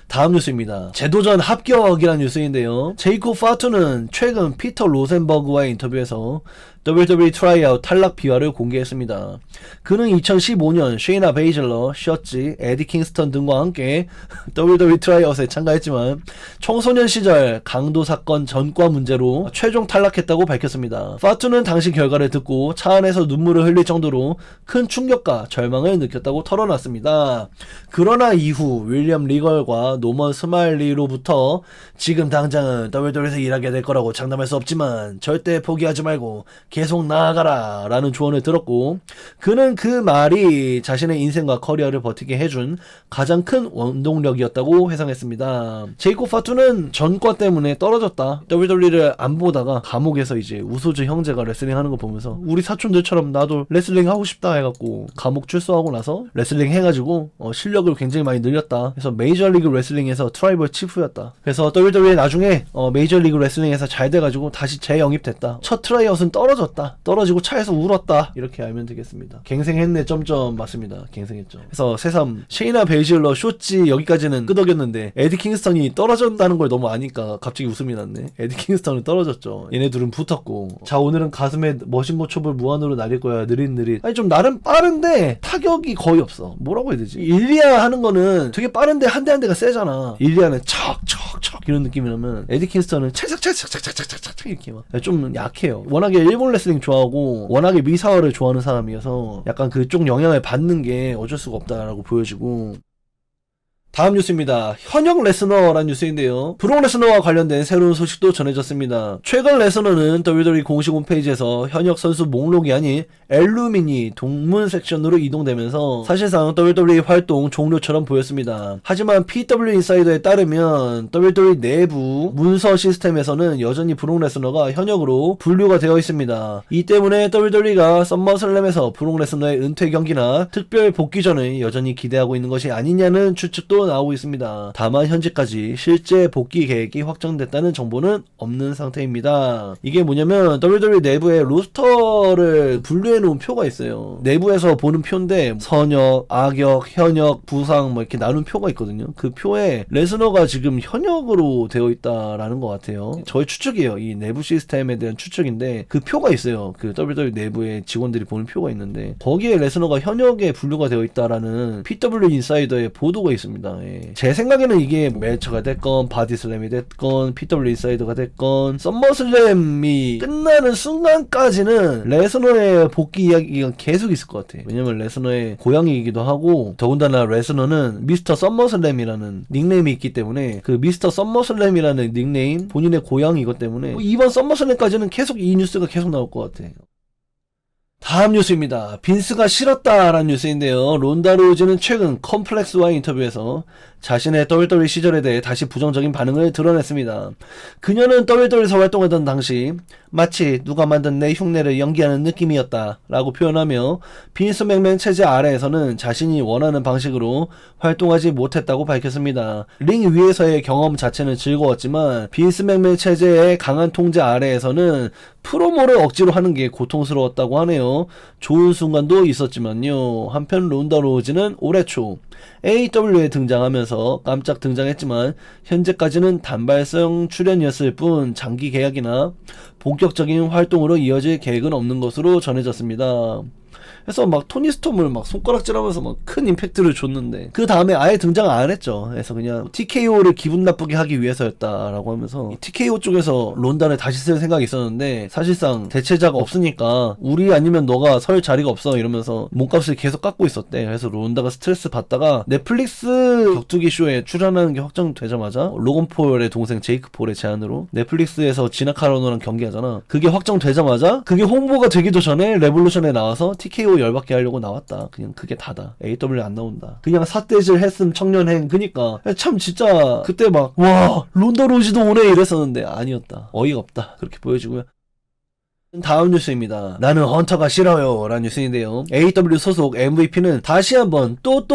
다음 뉴스입니다. 재도전 합격이라는 뉴스인데요. 제이콥 파투는 최근 피터 로센버그와의 인터뷰에서 WWE 트라이아웃 탈락 비화를 공개했습니다. 그는 2015년 쉐이나 베이즐러, 셔츠, 에디 킹스턴 등과 함께 WWE 트라이아웃에 참가했지만 청소년 시절 강도 사건 전과 문제로 최종 탈락했다고 밝혔습니다. 파투는 당시 결과를 듣고 차 안에서 눈물을 흘릴 정도로 큰 충격과 절망을 느꼈다고 털어놨습니다. 그러나 이후 윌리엄 리걸과 노먼 스마일리로부터 지금 당장은 WWE에서 일하게 될 거라고 장담할 수 없지만 절대 포기하지 말고 계속 나아가라 라는 조언을 들었고, 그는 그 말이 자신의 인생과 커리어를 버티게 해준 가장 큰 원동력이었다고 회상했습니다. 제이콥 파투는 전과 때문에 떨어졌다. WWE를 안 보다가 감옥에서 이제 우소즈 형제가 레슬링 하는 거 보면서 우리 사촌들처럼 나도 레슬링 하고 싶다 해갖고 감옥 출소하고 나서 레슬링 해가지고 실력을 굉장히 많이 늘렸다. 그래서 메이저리그 레슬링에서 트라이벌 치프였다. 그래서 WWE 나중에 메이저리그 레슬링에서 잘 돼가지고 다시 재영입됐다. 첫 트라이아웃은 떨어지고 차에서 울었다. 이렇게 알면 되겠습니다. 갱생했네 점점. 맞습니다. 갱생했죠. 그래서 새삼 쉐이나 베이즐러, 쇼츠 여기까지는 끄덕였는데 에디 킹스턴이 떨어졌다는 걸 너무 아니까 갑자기 웃음이 났네. 에디 킹스턴은 떨어졌죠. 얘네 둘은 붙었고, 자 오늘은 가슴에 머신건 촉을 무한으로 날릴 거야. 느릿느릿. 아니 좀 나름 빠른데 타격이 거의 없어. 뭐라고 해야 되지? 일리아 하는 거는 되게 빠른데 한 대 한 대가 세잖아. 일리아는 척척척 이런 느낌이라면 에디 킹스턴은 찰싹찰싹찰싹찰싹 이렇게 막 좀 약해요. 워낙에 일본 레슬링 좋아하고 워낙에 미사와를 좋아하는 사람이어서 약간 그쪽 영향을 받는 게 어쩔 수가 없다라고 보여지고, 다음 뉴스입니다. 현역 레스너라는 뉴스인데요. 브록 레스너와 관련된 새로운 소식도 전해졌습니다. 최근 레스너는 WWE 공식 홈페이지에서 현역 선수 목록이 아닌 엘루미니 동문 섹션으로 이동되면서 사실상 WWE 활동 종료처럼 보였습니다. 하지만 PW 인사이더에 따르면 WWE 내부 문서 시스템에서는 여전히 브록 레스너가 현역으로 분류가 되어 있습니다. 이 때문에 WWE가 썸머슬램에서 브록 레스너의 은퇴 경기나 특별 복귀전을 여전히 기대하고 있는 것이 아니냐는 추측도 나오고 있습니다. 다만 현재까지 실제 복귀 계획이 확정됐다는 정보는 없는 상태입니다. 이게 뭐냐면 WWE 내부에 로스터를 분류해 놓은 표가 있어요. 내부에서 보는 표인데 선역, 악역, 현역, 부상 뭐 이렇게 나눈 표가 있거든요. 그 표에 레스너가 지금 현역으로 되어 있다라는 것 같아요. 저의 추측이에요. 이 내부 시스템에 대한 추측인데 그 표가 있어요. 그 WWE 내부에 직원들이 보는 표가 있는데 거기에 레스너가 현역에 분류가 되어 있다라는 PW 인사이더의 보도가 있습니다. 예. 제 생각에는 이게 멜처가 됐건 바디슬램이 됐건 PW 인사이더가 됐건 썸머슬램이 끝나는 순간까지는 레스너의 복귀 이야기가 계속 있을 것 같아. 왜냐면 레스너의 고향이기도 하고 더군다나 레스너는 미스터 썸머슬램이라는 닉네임이 있기 때문에 그 미스터 썸머슬램이라는 닉네임 본인의 고향이기 때문에 이번 썸머슬램까지는 계속 이 뉴스가 계속 나올 것 같아. 다음 뉴스입니다. 빈스가 싫었다라는 뉴스인데요. 론다 로우즈는 최근 컴플렉스와의 인터뷰에서 자신의 WWE 시절에 대해 다시 부정적인 반응을 드러냈습니다. 그녀는 WWE에서 활동하던 당시 마치 누가 만든 내 흉내를 연기하는 느낌이었다 라고 표현하며 빈스 맥맨 체제 아래에서는 자신이 원하는 방식으로 활동하지 못했다고 밝혔습니다. 링 위에서의 경험 자체는 즐거웠지만 빈스 맥맨 체제의 강한 통제 아래에서는 프로모를 억지로 하는 게 고통스러웠다고 하네요. 좋은 순간도 있었지만요. 한편 론다 로우즈는 올해 초 AEW에 등장하면서 깜짝 등장했지만 현재까지는 단발성 출연이었을 뿐 장기 계약이나 본격적인 활동으로 이어질 계획은 없는 것으로 전해졌습니다. 그래서 막 토니 스톰을 막 손가락질하면서 막 큰 임팩트를 줬는데 그 다음에 아예 등장 안 했죠. 그래서 그냥 TKO를 기분 나쁘게 하기 위해서였다라고 하면서 TKO 쪽에서 론다를 다시 쓸 생각이 있었는데 사실상 대체자가 없으니까 우리 아니면 너가 설 자리가 없어 이러면서 몸값을 계속 깎고 있었대. 그래서 론다가 스트레스 받다가 넷플릭스 격투기 쇼에 출연하는 게 확정되자마자 로건 폴의 동생 제이크 폴의 제안으로 넷플릭스에서 지나 카르노랑 경기하잖아. 그게 확정되자마자 그게 홍보가 되기도 전에 레볼루션에 나와서 TKO 열받게 하려고 나왔다. 그냥 그게 다다. AW 안 나온다. 그냥 삿대질 했음 청년행. 그니까 참 진짜 그때 막 와 론다 로우즈도 오네 이랬었는데 아니었다. 어이가 없다. 그렇게 보여지고요. 다음 뉴스입니다. 나는 헌터가 싫어요 라는 뉴스인데요. AEW 소속 MVP는 다시 한번 또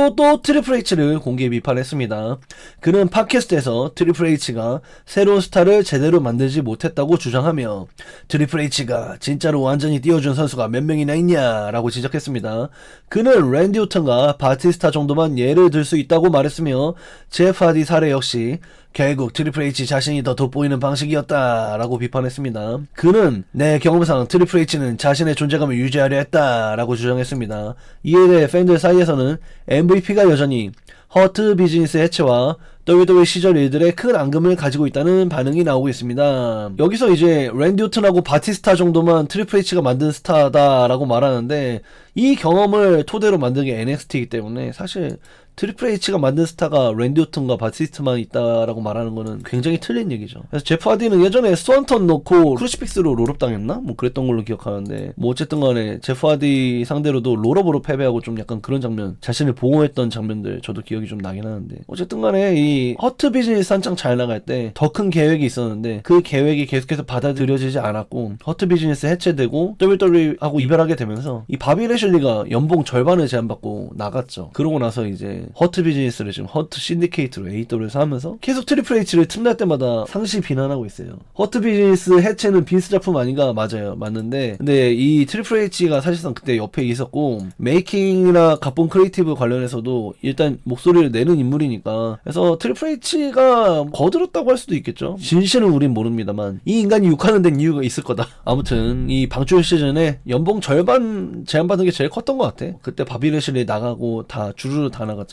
트리플 H를 공개 비판했습니다. 그는 팟캐스트에서 트리플 H가 새로운 스타를 제대로 만들지 못했다고 주장하며 트리플 H가 진짜로 완전히 띄워준 선수가 몇 명이나 있냐 라고 지적했습니다. 그는 랜디 오튼과 바티스타 정도만 예를 들 수 있다고 말했으며 제프 하디 사례 역시 결국 트리플 H 자신이 더 돋보이는 방식이었다 라고 비판했습니다. 그는 내 경험상 트리플 H는 자신의 존재감을 유지하려 했다 라고 주장했습니다. 이에 대해 팬들 사이에서는 MVP가 여전히 허트 비즈니스 해체와 WWE 시절 일들의 큰 앙금을 가지고 있다는 반응이 나오고 있습니다. 여기서 이제 랜디 오튼하고 바티스타 정도만 트리플 H가 만든 스타다라고 말하는데 이 경험을 토대로 만든 게 NXT이기 때문에 사실 트리플 H가 만든 스타가 랜디 오튼과 바티스트만 있다라고 말하는 거는 굉장히 틀린 얘기죠. 그래서 제프 하디는 예전에 스완턴 넣고 크루시픽스로 롤업 당했나? 뭐 그랬던 걸로 기억하는데 뭐 어쨌든 간에 제프 하디 상대로도 롤업으로 패배하고 좀 약간 그런 장면, 자신을 보호했던 장면들 저도 기억이 좀 나긴 하는데 어쨌든 간에 이 허트 비즈니스 한창 잘 나갈 때 더 큰 계획이 있었는데 그 계획이 계속해서 받아들여지지 않았고 허트 비즈니스 해체되고 WWE하고 이별하게 되면서 이 바비 레실리가 연봉 절반을 제한받고 나갔죠. 그러고 나서 이제 허트 비즈니스를 지금 허트 신디케이트로 AW에서 하면서 계속 트리플 H를 틈날 때마다 상시 비난하고 있어요. 허트 비즈니스 해체는 빈스 작품 아닌가? 맞아요. 맞는데 근데 이 트리플 H가 사실상 그때 옆에 있었고 메이킹이나 각본 크리에이티브 관련해서도 일단 목소리를 내는 인물이니까 그래서 트리플 H가 거들었다고 할 수도 있겠죠. 진실은 우린 모릅니다만 이 인간이 욕하는 데는 이유가 있을 거다. 아무튼 이 방출 시즌에 연봉 절반 제한받은 게 제일 컸던 것 같아. 그때 바비 레실리 나가고 다 주르르 다 나갔잖아.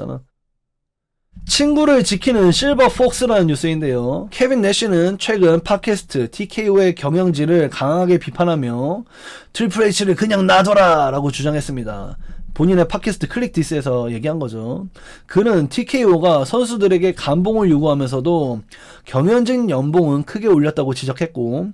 친구를 지키는 실버 폭스라는 뉴스인데요. 케빈 내쉬는 최근 팟캐스트 TKO의 경영진을 강하게 비판하며 트리플 H를 그냥 놔둬라 라고 주장했습니다. 본인의 팟캐스트 클릭 디스에서 얘기한 거죠. 그는 TKO가 선수들에게 감봉을 요구하면서도 경연진 연봉은 크게 올렸다고 지적했고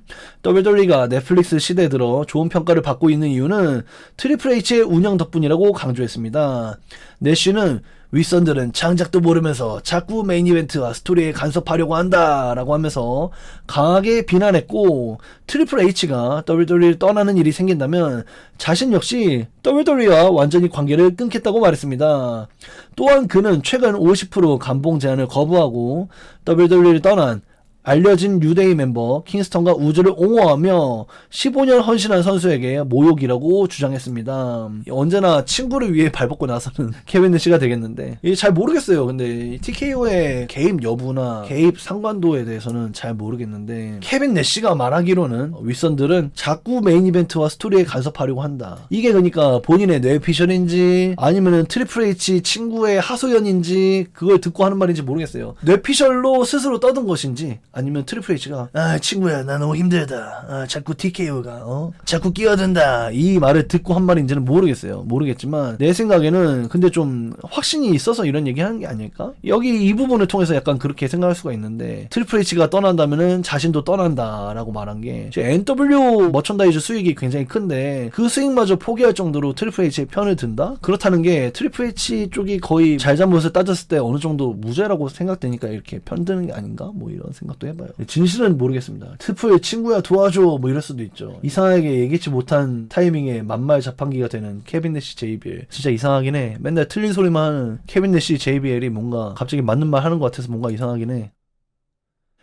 WWE가 넷플릭스 시대에 들어 좋은 평가를 받고 있는 이유는 트리플 H의 운영 덕분이라고 강조했습니다. 내쉬는 윗선들은 장작도 모르면서 자꾸 메인 이벤트와 스토리에 간섭하려고 한다 라고 하면서 강하게 비난했고 트리플 H가 WWE를 떠나는 일이 생긴다면 자신 역시 WWE와 완전히 관계를 끊겠다고 말했습니다. 또한 그는 최근 50% 감봉 제한을 거부하고 WWE를 떠난 알려진 뉴데이 멤버 킹스턴과 우즈를 옹호하며 15년 헌신한 선수에게 모욕이라고 주장했습니다. 언제나 친구를 위해 발벗고 나서는 케빈 내쉬가 되겠는데 이게 잘 모르겠어요. 근데 TKO의 개입 여부나 개입 상관도에 대해서는 잘 모르겠는데 케빈 내쉬가 말하기로는 윗선들은 자꾸 메인 이벤트와 스토리에 간섭하려고 한다. 이게 그러니까 본인의 뇌피셜인지 아니면은 트리플 H 친구의 하소연인지 그걸 듣고 하는 말인지 모르겠어요. 뇌피셜로 스스로 떠든 것인지 아니면 트리플 H가 친구야 나 너무 힘들다 자꾸 TKO가 자꾸 끼어든다 이 말을 듣고 한 말인지는 모르겠지만 내 생각에는 근데 좀 확신이 있어서 이런 얘기 하는 게 아닐까? 여기 이 부분을 통해서 약간 그렇게 생각할 수가 있는데 트리플 H가 떠난다면은 자신도 떠난다 라고 말한 게 NW 머천다이즈 수익이 굉장히 큰데 그 수익마저 포기할 정도로 트리플 H의 편을 든다? 그렇다는 게 트리플 H 쪽이 거의 잘잘못을 따졌을 때 어느 정도 무죄라고 생각되니까 이렇게 편드는 게 아닌가? 뭐 이런 생각도 해봐요. 진실은 모르겠습니다. 트리플 친구야 도와줘 뭐 이럴 수도 있죠. 이상하게 예기치 못한 타이밍에 만말 자판기가 되는 케빈 내시 JBL 진짜 이상하긴 해. 맨날 틀린 소리만 하는 케빈 내시 JBL이 뭔가 갑자기 맞는 말 하는 것 같아서 뭔가 이상하긴 해.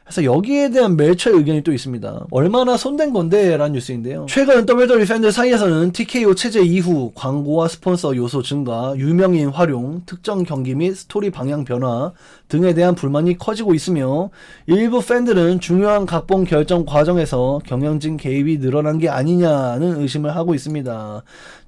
그래서 여기에 대한 멜처의 의견이 또 있습니다. 얼마나 손댄 건데? 라는 뉴스인데요. 최근 WWE 팬들 사이에서는 TKO 체제 이후 광고와 스폰서 요소 증가, 유명인 활용, 특정 경기 및 스토리 방향 변화 등에 대한 불만이 커지고 있으며 일부 팬들은 중요한 각본 결정 과정에서 경영진 개입이 늘어난 게 아니냐는 의심을 하고 있습니다.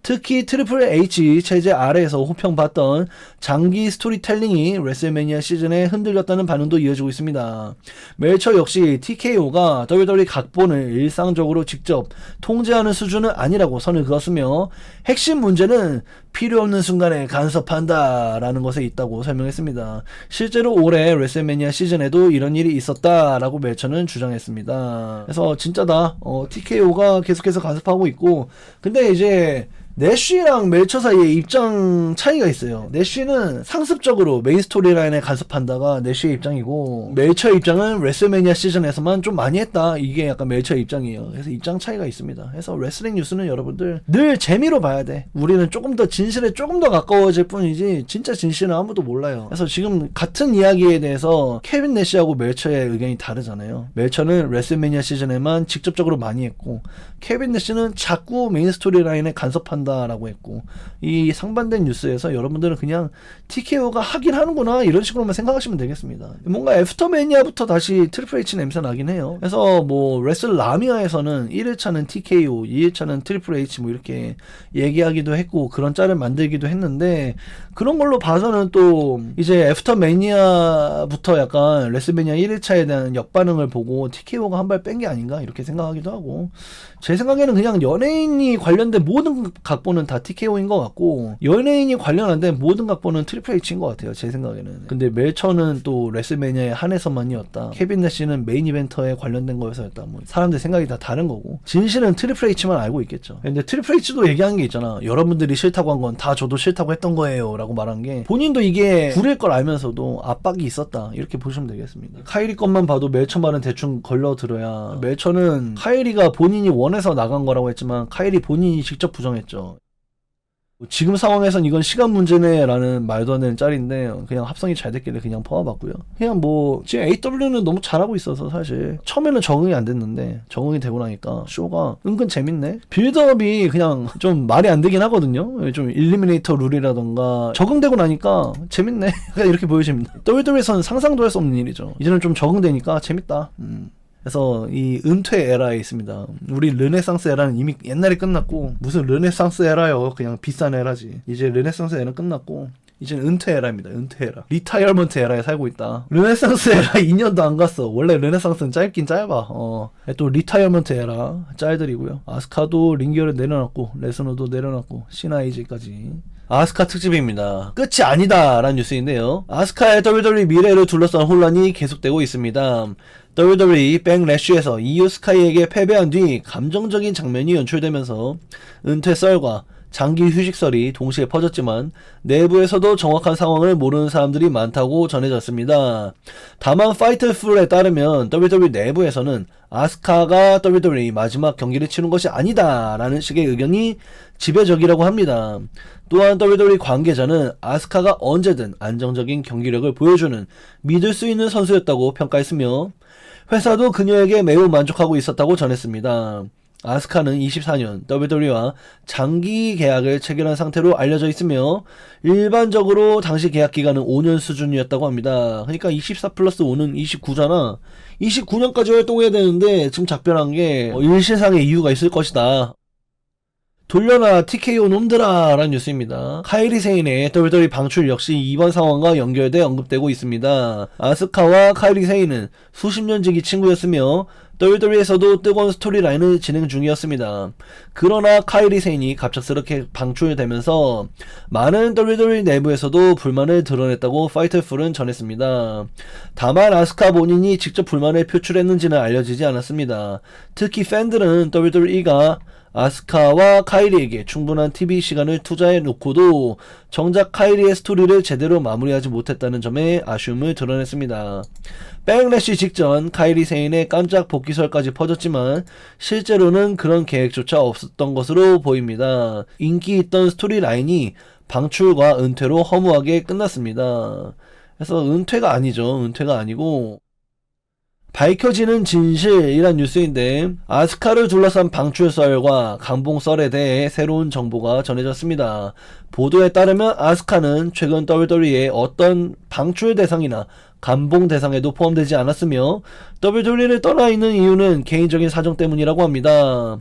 특히 트리플 H 체제 아래에서 호평받던 장기 스토리텔링이 레슬매니아 시즌에 흔들렸다는 반응도 이어지고 있습니다. 멜처 역시 TKO가 WWE 각본을 일상적으로 직접 통제하는 수준은 아니라고 선을 그었으며 핵심 문제는 필요 없는 순간에 간섭한다 라는 것에 있다고 설명했습니다. 실제로 올해 레슬매니아 시즌에도 이런 일이 있었다라고 멜처는 주장했습니다. 그래서 진짜다. TKO가 계속해서 간섭하고 있고 근데 이제 내쉬랑 멜처 사이에 입장 차이가 있어요. 내쉬는 상습적으로 메인 스토리라인에 간섭한다가 내쉬의 입장이고 멜처의 입장은 레슬매니아 시즌에서만 좀 많이 했다. 이게 약간 멜처의 입장이에요. 그래서 입장 차이가 있습니다. 그래서 레슬링 뉴스는 여러분들 늘 재미로 봐야 돼. 우리는 조금 더 진실에 조금 더 가까워질 뿐이지 진짜 진실은 아무도 몰라요. 그래서 지금 같은 이야기에 대해서 케빈 내쉬하고 멜처의 의견이 다르잖아요. 멜처는 레슬매니아 시즌에만 직접적으로 많이 했고 케빈 내쉬는 자꾸 메인 스토리라인에 간섭한다 라고 했고 이 상반된 뉴스에서 여러분들은 그냥 TKO가 하긴 하는구나 이런 식으로만 생각하시면 되겠습니다. 뭔가 애프터매니아부터 다시 트리플 H 냄새 나긴 해요. 그래서 뭐 레슬라미아에서는 1일차는 TKO 2일차는 트리플 H 뭐 이렇게 얘기하기도 했고 그런 짤을 만들기도 했는데 그런 걸로 봐서는 또 이제 애프터매니아부터 약간 레슬매니아 1일차에 대한 역반응을 보고 TKO가 한 발 뺀 게 아닌가 이렇게 생각하기도 하고 제 생각에는 그냥 연예인이 관련된 모든 각본은 다 TKO인 것 같고 연예인이 관련된 모든 각본은 트리플 H인 것 같아요. 제 생각에는. 근데 멜처는 또 레슬매니아에 한해서만이었다. 케빈 내시는 메인 이벤터에 관련된 거여서였다. 뭐 사람들 생각이 다 다른 거고 진실은 트리플 H만 알고 있겠죠. 근데 트리플 H도 얘기한 게 있잖아. 여러분들이 싫다고 한 건 다 저도 싫다고 했던 거예요 라고 말한 게 본인도 이게 구릴 걸 알면서도 압박이 있었다 이렇게 보시면 되겠습니다. 카이리 것만 봐도 멜처 말은 대충 걸러들어야 멜처는 카이리가 본인이 원해서 나간 거라고 했지만 카이리 본인이 직접 부정했죠. 지금 상황에선 이건 시간 문제네 라는 말도 안 되는 짤인데 그냥 합성이 잘 됐길래 그냥 퍼와봤고요. 그냥 뭐 지금 AW는 너무 잘하고 있어서 사실 처음에는 적응이 안 됐는데 적응이 되고 나니까 쇼가 은근 재밌네. 빌드업이 그냥 좀 말이 안 되긴 하거든요. 좀 일리미네이터 룰이라던가 적응되고 나니까 재밌네. 그냥 이렇게 보여집니다. WWE에서는 상상도 할 수 없는 일이죠. 이제는 좀 적응되니까 재밌다. 그래서 이 은퇴 에라에 있습니다. 우리 르네상스 에라는 이미 옛날에 끝났고 무슨 르네상스 에라요. 그냥 비싼 에라지. 이제 르네상스 에라는 끝났고 이제는 은퇴 에라입니다. 은퇴 에라. 리타이어먼트 에라에 살고 있다. 르네상스 에라 2년도 안 갔어. 원래 르네상스는 짧긴 짧아. 또 리타이어먼트 에라 짤들이고요. 아스카도 링기어를 내려놨고 레스너도 내려놨고 시나이지까지. 아스카 특집입니다. 끝이 아니다 라는 뉴스인데요. 아스카의 WWE 미래를 둘러싼 혼란이 계속되고 있습니다. WWE 백래쉬에서 이유 스카이에게 패배한 뒤 감정적인 장면이 연출되면서 은퇴 썰과 장기 휴식설이 동시에 퍼졌지만 내부에서도 정확한 상황을 모르는 사람들이 많다고 전해졌습니다. 다만 파이트풀에 따르면 WWE 내부에서는 아스카가 WWE 마지막 경기를 치른 것이 아니다 라는 식의 의견이 지배적이라고 합니다. 또한 WWE 관계자는 아스카가 언제든 안정적인 경기력을 보여주는 믿을 수 있는 선수였다고 평가했으며 회사도 그녀에게 매우 만족하고 있었다고 전했습니다. 아스카는 24년 WWE와 장기 계약을 체결한 상태로 알려져 있으며 일반적으로 당시 계약 기간은 5년 수준이었다고 합니다. 그러니까 24 플러스 5는 29잖아. 29년까지 활동해야 되는데 지금 작별한 게 일시상의 이유가 있을 것이다. 돌려라 TKO 놈들아 라는 뉴스입니다. 카이리 세인의 WWE 방출 역시 이번 상황과 연결돼 언급되고 있습니다. 아스카와 카이리 세인은 수십 년 지기 친구였으며 WWE에서도 뜨거운 스토리라인을 진행 중이었습니다. 그러나 카이리 세인이 갑작스럽게 방출되면서 많은 WWE 내부에서도 불만을 드러냈다고 파이터풀은 전했습니다. 다만 아스카 본인이 직접 불만을 표출했는지는 알려지지 않았습니다. 특히 팬들은 WWE가 아스카와 카이리에게 충분한 TV 시간을 투자해 놓고도 정작 카이리의 스토리를 제대로 마무리하지 못했다는 점에 아쉬움을 드러냈습니다. 백래시 직전 카이리 세인의 깜짝 복귀설까지 퍼졌지만 실제로는 그런 계획조차 없었던 것으로 보입니다. 인기 있던 스토리라인이 방출과 은퇴로 허무하게 끝났습니다. 그래서 은퇴가 아니죠. 은퇴가 아니고 밝혀지는 진실이란 뉴스인데 아스카를 둘러싼 방출썰과 강봉썰에 대해 새로운 정보가 전해졌습니다. 보도에 따르면 아스카는 최근 WWE의 어떤 방출 대상이나 감봉 대상에도 포함되지 않았으며 WWE를 떠나 있는 이유는 개인적인 사정 때문이라고 합니다.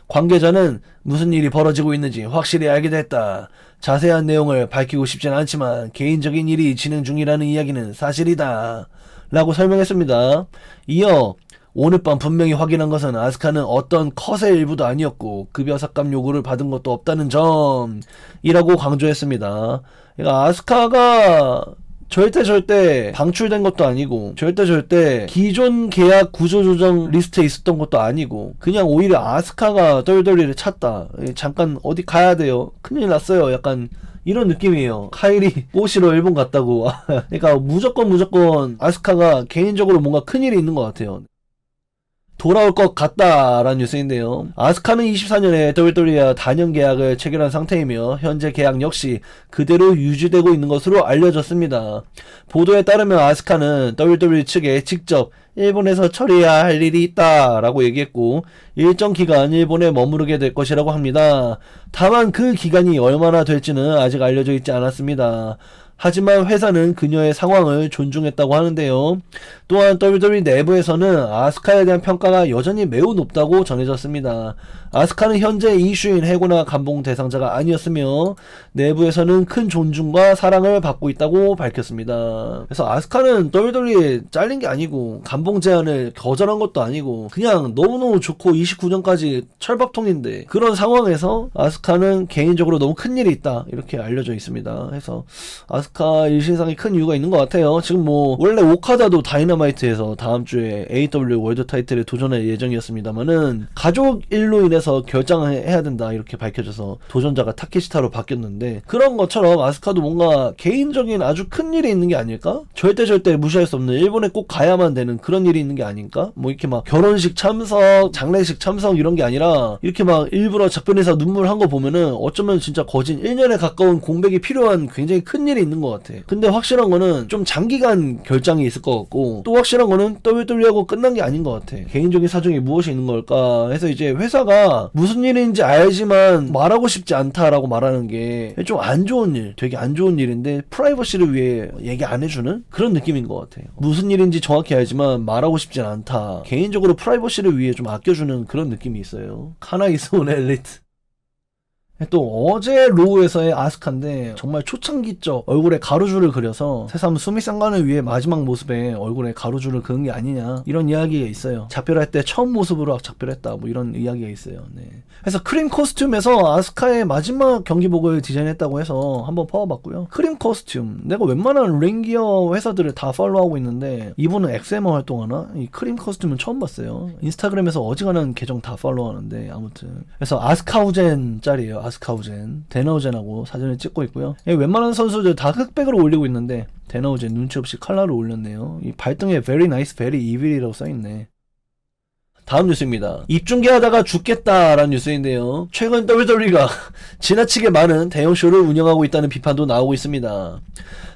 관계자는 무슨 일이 벌어지고 있는지 확실히 알게 됐다. 자세한 내용을 밝히고 싶진 않지만 개인적인 일이 진행 중이라는 이야기는 사실이다. 라고 설명했습니다. 이어 오늘 밤 분명히 확인한 것은 아스카는 어떤 컷의 일부도 아니었고 급여 삭감 요구를 받은 것도 없다는 점이라고 강조했습니다. 그러니까 아스카가 절대 방출된 것도 아니고 절대 기존 계약 구조조정 리스트에 있었던 것도 아니고 그냥 오히려 아스카가 WWE를 찾다. 잠깐 어디 가야 돼요. 큰일 났어요. 약간 이런 느낌이에요. 카이리 꼬시러 일본 갔다고. 그러니까 무조건 아스카가 개인적으로 뭔가 큰일이 있는 것 같아요. 돌아올 것 같다라는 뉴스인데요. 아스카는 24년에 WWE와 단연 계약을 체결한 상태이며 현재 계약 역시 그대로 유지되고 있는 것으로 알려졌습니다. 보도에 따르면 아스카는 WWE 측에 직접 일본에서 처리해야 할 일이 있다라고 얘기했고 일정 기간 일본에 머무르게 될 것이라고 합니다. 다만 그 기간이 얼마나 될지는 아직 알려져 있지 않았습니다. 하지만 회사는 그녀의 상황을 존중했다고 하는데요. 또한 WWE 내부에서는 아스카에 대한 평가가 여전히 매우 높다고 전해졌습니다. 아스카는 현재 이슈인 해고나 감봉 대상자가 아니었으며 내부에서는 큰 존중과 사랑을 받고 있다고 밝혔습니다. 그래서 아스카는 WWE에 잘린 게 아니고 감봉 제안을 거절한 것도 아니고 그냥 너무너무 좋고 29년까지 철밥통인데 그런 상황에서 아스카는 개인적으로 너무 큰일이 있다 이렇게 알려져 있습니다. 그래서 아스카 일신상이 큰 이유가 있는 것 같아요. 지금 뭐 원래 오카다도 다이너마이트에서 다음 주에 AEW 월드 타이틀에 도전할 예정이었습니다만은 가족 일로 인해서 결정을 해야 된다 이렇게 밝혀져서 도전자가 타케시타로 바뀌었는데 그런 것처럼 아스카도 뭔가 개인적인 아주 큰 일이 있는 게 아닐까? 절대 무시할 수 없는 일본에 꼭 가야만 되는 그런 일이 있는 게 아닐까? 뭐 이렇게 막 결혼식 참석, 장례식 참석 이런 게 아니라 이렇게 막 일부러 작별인사 눈물 한 거 보면은 어쩌면 진짜 거진 1년에 가까운 공백이 필요한 굉장히 큰 일이 있는 것 같아. 근데 확실한 거는 좀 장기간 결장이 있을 것 같고 또 확실한 거는 WWE하고 끝난 게 아닌 것 같아. 개인적인 사정이 무엇이 있는 걸까 해서 이제 회사가 무슨 일인지 알지만 말하고 싶지 않다라고 말하는 게 좀 안 좋은 일, 되게 안 좋은 일인데 프라이버시를 위해 얘기 안 해주는 그런 느낌인 것 같아요. 무슨 일인지 정확히 알지만 말하고 싶진 않다. 개인적으로 프라이버시를 위해 좀 아껴주는 그런 느낌이 있어요. 카나이스 온 엘리트. 또 어제 로우에서의 아스카인데 정말 초창기적 얼굴에 가로줄을 그려서 새삼 수미상관을 위해 마지막 모습에 얼굴에 가로줄을 그은 게 아니냐 이런 이야기가 있어요. 작별할 때 처음 모습으로 작별했다 뭐 이런 이야기가 있어요. 네. 그래서 크림 코스튬에서 아스카의 마지막 경기복을 디자인했다고 해서 한번 퍼와봤고요. 크림 코스튬 내가 웬만한 링기어 회사들을 다 팔로우하고 있는데 이분은 XM을 활동하나? 이 크림 코스튬은 처음 봤어요. 인스타그램에서 어지간한 계정 다 팔로우하는데 아무튼 그래서 아스카우젠 짤이에요. 아스카우젠, 데나우젠하고 사진을 찍고 있고요. 웬만한 선수들 다 흑백으로 올리고 있는데 데나우젠 눈치 없이 컬러를 올렸네요. 이 발등에 very nice, very evil이라고 써있네. 다음 뉴스입니다. 입중계하다가 죽겠다라는 뉴스인데요. 최근 WWE가 지나치게 많은 대형 쇼를 운영하고 있다는 비판도 나오고 있습니다.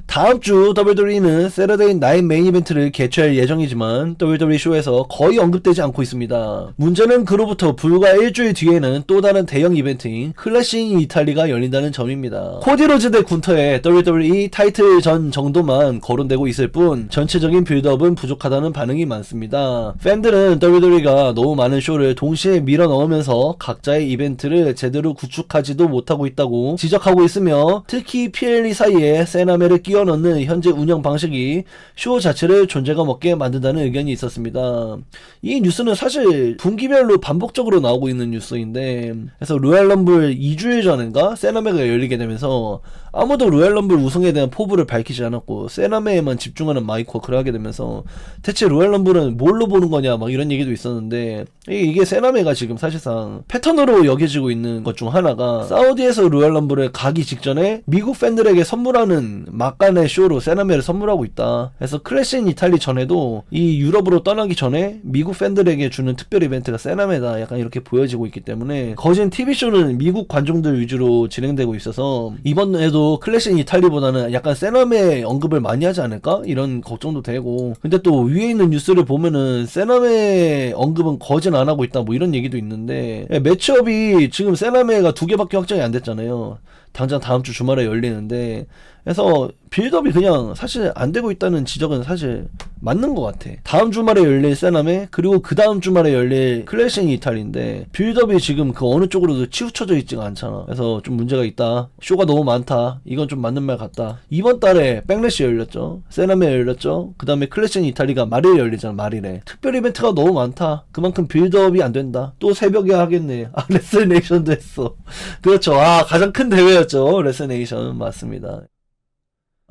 다음 주 WWE는 세러데이 나잇 메인 이벤트를 개최할 예정이지만 WWE 쇼에서 거의 언급되지 않고 있습니다. 문제는 그로부터 불과 일주일 뒤에는 또 다른 대형 이벤트인 클래식 인 이탈리가 열린다는 점입니다. 코디 로즈 대 군터의 WWE 타이틀전 정도만 거론되고 있을 뿐 전체적인 빌드업은 부족하다는 반응이 많습니다. 팬들은 WWE가 너무 많은 쇼를 동시에 밀어 넣으면서 각자의 이벤트를 제대로 구축하지도 못하고 있다고 지적하고 있으며 특히 PLE 사이에 세나메를 끼워 넣는 현재 운영 방식이 쇼 자체를 존재감 없게 만든다는 의견이 있었습니다. 이 뉴스는 사실 분기별로 반복적으로 나오고 있는 뉴스인데, 그래서 로얄럼블 2주일 전인가 세나메가 열리게 되면서 아무도 로얄럼블 우승에 대한 포부를 밝히지 않았고 세나메에만 집중하는 마이코크를 하게 되면서 대체 로얄럼블은 뭘로 보는 거냐 막 이런 얘기도 있었는데, 이게 세나메가 지금 사실상 패턴으로 여겨지고 있는 것 중 하나가 사우디에서 로얄럼블에 가기 직전에 미국 팬들에게 선물하는 막간의 쇼로 세나메를 선물하고 있다. 그래서 클래식 인 이탈리 전에도 이 유럽으로 떠나기 전에 미국 팬들에게 주는 특별 이벤트가 세나메다, 약간 이렇게 보여지고 있기 때문에 거진 TV쇼는 미국 관중들 위주로 진행되고 있어서 이번에도 클래식 인 이탈리보다는 약간 세나메 언급을 많이 하지 않을까? 이런 걱정도 되고, 근데 또 위에 있는 뉴스를 보면은 세나메 언급은 거진 안 하고 있다 뭐 이런 얘기도 있는데, 매치업이 지금 세나메가 2개밖에 확정이 안 됐잖아요. 당장 다음 주 주말에 열리는데, 그래서 빌드업이 그냥 사실 안 되고 있다는 지적은 사실 맞는 것 같아. 다음 주말에 열릴 세나메, 그리고 그 다음 주말에 열릴 클래식 인 이탈리인데 빌드업이 지금 그 어느 쪽으로도 치우쳐져 있지가 않잖아. 그래서 좀 문제가 있다. 쇼가 너무 많다. 이건 좀 맞는 말 같다. 이번 달에 백래시 열렸죠. 세나메 열렸죠. 그 다음에 클래식 인 이탈리가 말일에 열리잖아. 말일에. 특별 이벤트가 너무 많다. 그만큼 빌드업이 안 된다. 또 새벽에 하겠네. 아, 레슬네이션도 했어. 그렇죠. 아, 가장 큰 대회였죠. 레슬네이션. 맞습니다.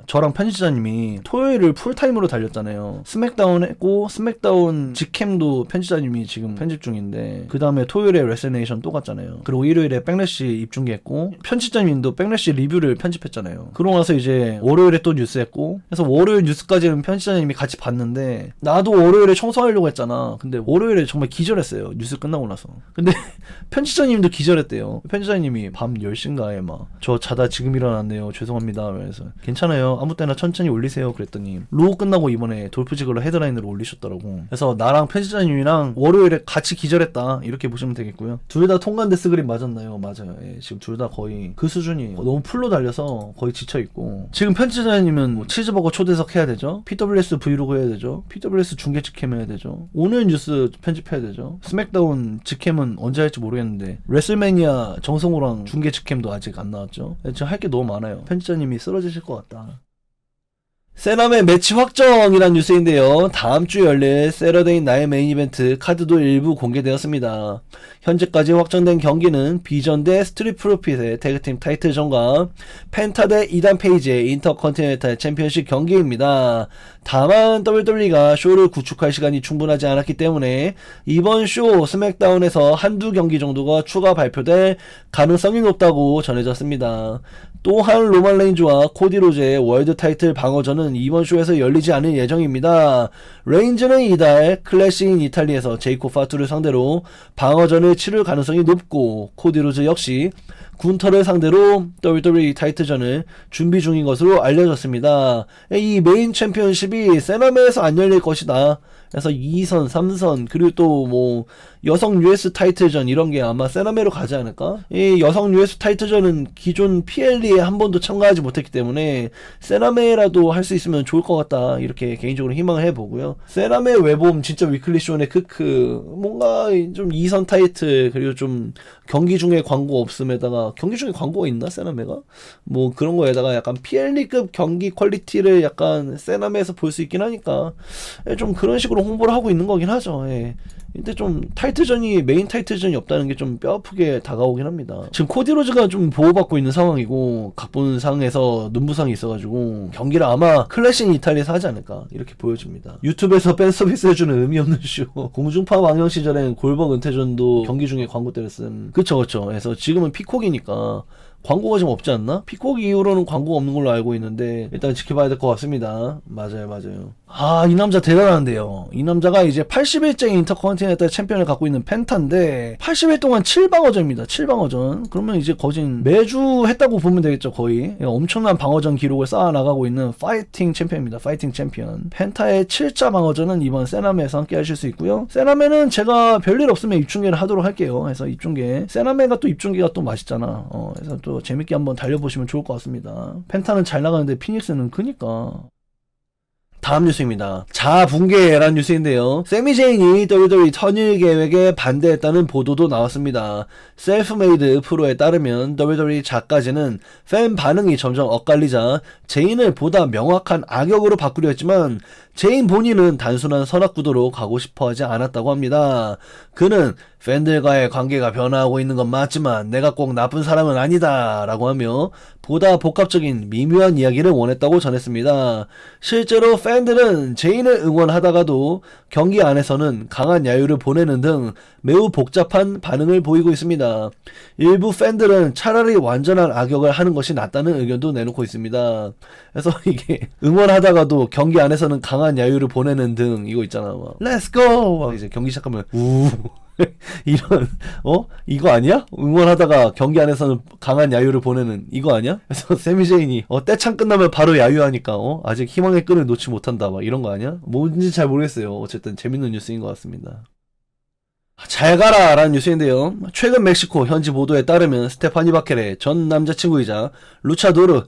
저랑 편집자님이 토요일을 풀타임으로 달렸잖아요. 스맥다운 했고 스맥다운 직캠도 편집자님이 지금 편집 중인데, 그 다음에 토요일에 레슬네이션 또 갔잖아요. 그리고 일요일에 백래시 입중계했고 편집자님도 백래시 리뷰를 편집했잖아요. 그러고 나서 이제 월요일에 또 뉴스 했고, 그래서 월요일 뉴스까지는 편집자님이 같이 봤는데 나도 월요일에 청소하려고 했잖아. 근데 월요일에 정말 기절했어요. 뉴스 끝나고 나서. 근데 편집자님도 기절했대요. 편집자님이 밤 10시인가에 막 저 자다 지금 일어났네요. 죄송합니다. 그래서 괜찮아요. 아무 때나 천천히 올리세요. 그랬더니 로우 끝나고 이번에 돌프지글로 헤드라인으로 올리셨더라고. 그래서 나랑 편집자님이랑 월요일에 같이 기절했다, 이렇게 보시면 되겠고요. 둘 다 통관 데스그립 맞았나요? 맞아요. 예, 지금 둘 다 거의 그 수준이에요. 너무 풀로 달려서 거의 지쳐있고, 지금 편집자님은 뭐 치즈버거 초대석 해야 되죠. PWS 브이로그 해야 되죠. PWS 중계 직캠 해야 되죠. 오늘 뉴스 편집해야 되죠. 스맥다운 직캠은 언제 할지 모르겠는데 레슬매니아 정성호랑 중계 직캠도 아직 안 나왔죠. 지금 할 게 너무 많아요. 편집자님이 쓰러지실 것 같다. 세나메 매치 확정이란 뉴스인데요. 다음 주 열릴 세러데이 나잇 메인 이벤트 카드도 일부 공개되었습니다. 현재까지 확정된 경기는 비전 대 스트릿 프로핏의 태그팀 타이틀전과 펜타 대 이단 페이지의 인터컨티넨탈 챔피언십 경기입니다. 다만 WWE가 쇼를 구축할 시간이 충분하지 않았기 때문에 이번 쇼 스맥다운에서 한두 경기 정도가 추가 발표될 가능성이 높다고 전해졌습니다. 또한 로만 레인즈와 코디 로즈의 월드 타이틀 방어전은 이번 쇼에서 열리지 않을 예정입니다. 레인즈는 이달 클래식 인 이탈리에서 제이코 파투를 상대로 방어전을 치를 가능성이 높고, 코디 로즈 역시 군터를 상대로 WWE 타이틀전을 준비 중인 것으로 알려졌습니다. 이 메인 챔피언십이 세나메에서 안 열릴 것이다. 그래서 2선, 3선, 그리고 또 뭐 여성 US 타이틀전 이런 게 아마 세나메로 가지 않을까? 이 여성 US 타이틀전은 기존 PLE에 한 번도 참가하지 못했기 때문에 세나메라도 할 수 있으면 좋을 것 같다, 이렇게 개인적으로 희망을 해보고요. 세나메 외봄 진짜 위클리 쇼네 크크, 뭔가 좀 2선 타이틀, 그리고 좀 경기 중에 광고 없음에다가, 경기 중에 광고가 있나 세나메가? 뭐 그런 거에다가 약간 PLE급 경기 퀄리티를 약간 세나메에서 볼 수 있긴 하니까 좀 그런 식으로 홍보를 하고 있는 거긴 하죠. 예. 근데 좀 타이틀전이, 메인 타이틀전이 없다는 게 좀 뼈아프게 다가오긴 합니다. 지금 코디 로즈가 좀 보호받고 있는 상황이고 각본상에서 눈부상이 있어가지고 경기를 아마 클래식 이탈리아에서 하지 않을까, 이렇게 보여집니다. 유튜브에서 팬 서비스 해주는 의미 없는 쇼. 공중파 방영 시절엔 골벅 은퇴전도 경기 중에 광고 때렸음. 그쵸. 그래서 지금은 피콕이니까 광고가 좀 없지 않나? 피콕 이후로는 광고가 없는 걸로 알고 있는데 일단 지켜봐야 될 것 같습니다. 맞아요. 아, 이 남자 대단한데요. 이 남자가 이제 80일째 인터컨티넨탈 인터내셔널 챔피언을 갖고 있는 펜타인데 80일 동안 7방어전입니다. 7방어전. 그러면 이제 거진 매주 했다고 보면 되겠죠. 거의 엄청난 방어전 기록을 쌓아나가고 있는 파이팅 챔피언입니다. 파이팅 챔피언. 펜타의 7자 방어전은 이번 세나메에서 함께 하실 수 있고요. 세나메는 제가 별일 없으면 입중계를 하도록 할게요. 그래서 입중계, 세나메가 또 입중계가 또 맛있잖아. 그래서 또 재밌게 한번 달려보시면 좋을 것 같습니다. 펜타는 잘 나가는데 피닉스는 그니까. 다음 뉴스입니다. 자붕괴란 뉴스인데요. 세미제인이 WWE 선일 계획에 반대했다는 보도도 나왔습니다. 셀프메이드 프로에 따르면 WWE 작가진은 팬 반응이 점점 엇갈리자 제인을 보다 명확한 악역으로 바꾸려 했지만 제인 본인은 단순한 선악구도로 가고 싶어하지 않았다고 합니다. 그는 팬들과의 관계가 변화하고 있는 건 맞지만 내가 꼭 나쁜 사람은 아니다 라고 하며 보다 복합적인 미묘한 이야기를 원했다고 전했습니다. 실제로 팬들은 제인을 응원하다가도 경기 안에서는 강한 야유를 보내는 등 매우 복잡한 반응을 보이고 있습니다. 일부 팬들은 차라리 완전한 악역을 하는 것이 낫다는 의견도 내놓고 있습니다. 그래서 이게 응원하다가도 경기 안에서는 강한 야유를 보내는 등 이거 있잖아. 막 Let's go! 막 이제 경기 시작하면 우 이런 이거 아니야? 응원하다가 경기 안에서는 강한 야유를 보내는 이거 아니야? 그래서 세미제인이 떼창 끝나면 바로 야유하니까 아직 희망의 끈을 놓지 못한다 막 이런 거 아니야? 뭔지 잘 모르겠어요. 어쨌든 재밌는 뉴스인 것 같습니다. 잘 가라 라는 뉴스인데요. 최근 멕시코 현지 보도에 따르면 스테파니 바켈의 전 남자친구이자 루차도르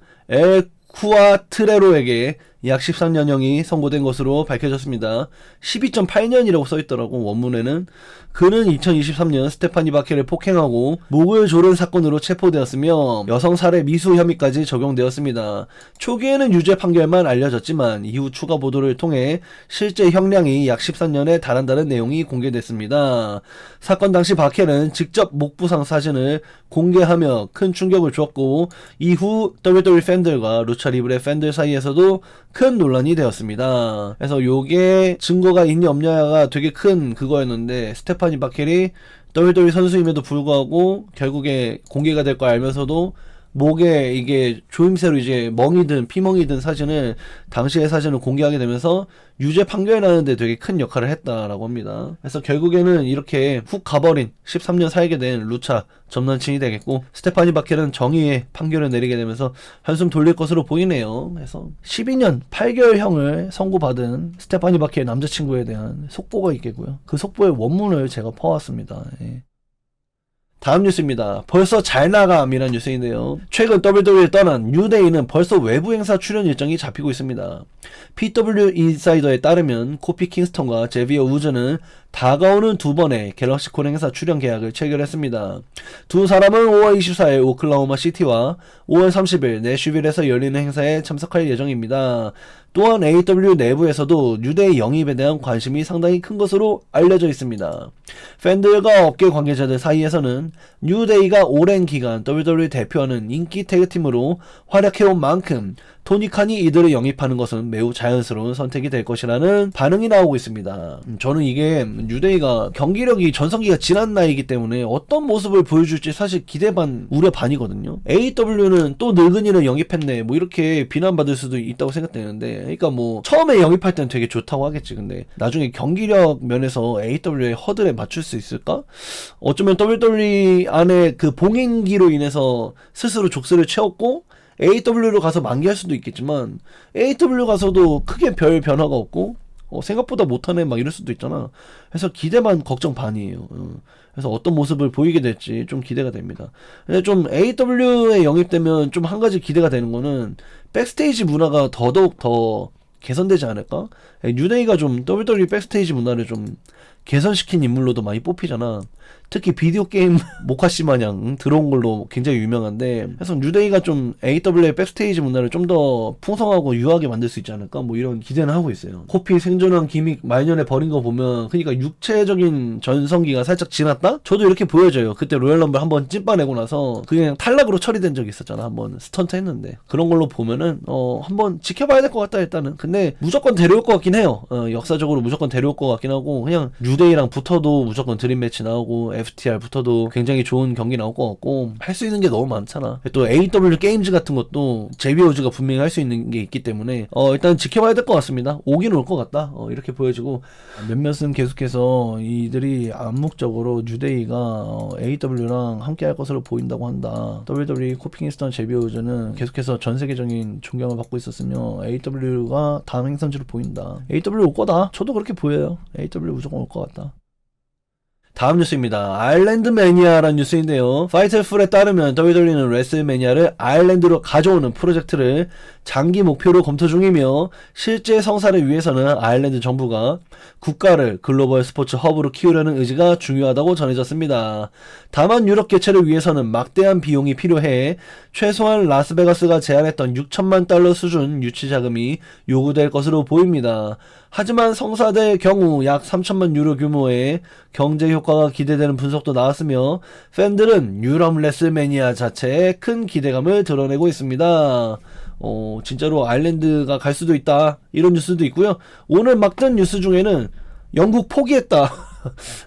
엘쿠아트레로에게 약 13년형이 선고된 것으로 밝혀졌습니다. 12.8년이라고 써있더라고. 원문에는. 그는 2023년 스테파니 바켈을 폭행하고 목을 조른 사건으로 체포되었으며 여성 살해 미수 혐의까지 적용되었습니다. 초기에는 유죄 판결만 알려졌지만 이후 추가 보도를 통해 실제 형량이 약 13년에 달한다는 내용이 공개됐습니다. 사건 당시 바켈은 직접 목 부상 사진을 공개하며 큰 충격을 주었고 이후 WWE 팬들과 루차 리브레 팬들 사이에서도 큰 논란이 되었습니다. 그래서 요게 증거가 있냐 없냐가 되게 큰 그거였는데 스테파니 바켈이 WWE 선수임에도 불구하고 결국에 공개가 될 걸 알면서도 목에 이게 조임새로 이제 멍이든 피멍이든 사진을 당시의 사진을 공개하게 되면서 유죄 판결이 나는데 되게 큰 역할을 했다라고 합니다. 그래서 결국에는 이렇게 훅 가버린 13년 살게 된 루차 전남친이 되겠고 스테파니 바켈은 정의의 판결을 내리게 되면서 한숨 돌릴 것으로 보이네요. 그래서 12년 8개월형을 선고받은 스테파니 바켈 남자친구에 대한 속보가 있겠고요. 그 속보의 원문을 제가 퍼왔습니다. 예. 다음 뉴스입니다. 벌써 잘 나감이라는 뉴스인데요. 최근 WWE를 떠난 뉴데이는 벌써 외부 행사 출연 일정이 잡히고 있습니다. PW 인사이더에 따르면 코피 킹스턴과 제비어 우즈는 다가오는 두 번의 갤럭시콘 행사 출연 계약을 체결했습니다. 두 사람은 5월 24일 오클라호마 시티와 5월 30일 내슈빌에서 열리는 행사에 참석할 예정입니다. 또한 AEW 내부에서도 뉴데이 영입에 대한 관심이 상당히 큰 것으로 알려져 있습니다. 팬들과 업계 관계자들 사이에서는 뉴데이가 오랜 기간 WWE 대표하는 인기 태그팀으로 활약해온 만큼 토니 칸이 이들을 영입하는 것은 매우 자연스러운 선택이 될 것이라는 반응이 나오고 있습니다. 저는 이게 뉴데이가 경기력이 전성기가 지난 나이기 때문에 어떤 모습을 보여줄지 사실 기대 반 우려 반이거든요. AEW는 또 늙은이를 영입했네 뭐 이렇게 비난받을 수도 있다고 생각되는데, 그러니까 뭐 처음에 영입할 때는 되게 좋다고 하겠지. 근데 나중에 경기력 면에서 AEW의 허들에 맞출 수 있을까? 어쩌면 WWE 안에 그 봉인기로 인해서 스스로 족쇄를 채웠고 AEW로 가서 만기할 수도 있겠지만 AEW 가서도 크게 별 변화가 없고 생각보다 못하네 막 이럴 수도 있잖아. 그래서 기대만 걱정 반이에요. 그래서 어떤 모습을 보이게 될지 좀 기대가 됩니다. 근데 좀 AEW에 영입되면 좀 한 가지 기대가 되는 거는 백스테이지 문화가 더더욱 더 개선되지 않을까? 뉴데이가 좀 WWE 백스테이지 문화를 좀 개선시킨 인물로도 많이 뽑히잖아. 특히 비디오 게임 모카씨 마냥 들어온 걸로 굉장히 유명한데, 그래서 뉴데이가 좀 AW의 백스테이지 문화를 좀 더 풍성하고 유하게 만들 수 있지 않을까 뭐 이런 기대는 하고 있어요. 코피 생존한 기믹 말년에 버린 거 보면 그러니까 육체적인 전성기가 살짝 지났다? 저도 이렇게 보여져요. 그때 로얄럼블 한번 찐빠내고 나서 그게 그냥 탈락으로 처리된 적이 있었잖아. 한번 스턴트 했는데 그런 걸로 보면은 한번 지켜봐야 될 것 같다 일단은. 근데 무조건 데려올 것 같긴 해요. 역사적으로 무조건 데려올 것 같긴 하고, 그냥 뉴데이랑 붙어도 무조건 드림 매치 나오고 FTR 붙어도 굉장히 좋은 경기 나올 것 같고 할 수 있는 게 너무 많잖아. 또 AW 게임즈 같은 것도 제비오즈가 분명히 할 수 있는 게 있기 때문에 일단 지켜봐야 될 것 같습니다. 오긴 올 것 같다. 이렇게 보여지고 몇몇은 계속해서 이들이 암묵적으로 뉴데이가 AW랑 함께 할 것으로 보인다고 한다. WWE 코피킹스턴 제비오즈는 계속해서 전 세계적인 존경을 받고 있었으며 AW가 다음 행선지로 보인다. AW 올 거다. 저도 그렇게 보여요. AW 무조건 올 것 같다. 다음 뉴스입니다. 아일랜드 매니아라는 뉴스인데요. 파이터풀에 따르면 WWE는 레슬매니아를 아일랜드로 가져오는 프로젝트를 장기 목표로 검토 중이며 실제 성사를 위해서는 아일랜드 정부가 국가를 글로벌 스포츠 허브로 키우려는 의지가 중요하다고 전해졌습니다. 다만 유럽 개최를 위해서는 막대한 비용이 필요해 최소한 라스베가스가 제안했던 6천만 달러 수준 유치 자금이 요구될 것으로 보입니다. 하지만 성사될 경우 약 3천만 유로 규모의 경제 효과가 기대되는 분석도 나왔으며 팬들은 유럽 레슬매니아 자체에 큰 기대감을 드러내고 있습니다. 진짜로 아일랜드가 갈 수도 있다 이런 뉴스도 있고요. 오늘 막 뜬 뉴스 중에는 영국 포기했다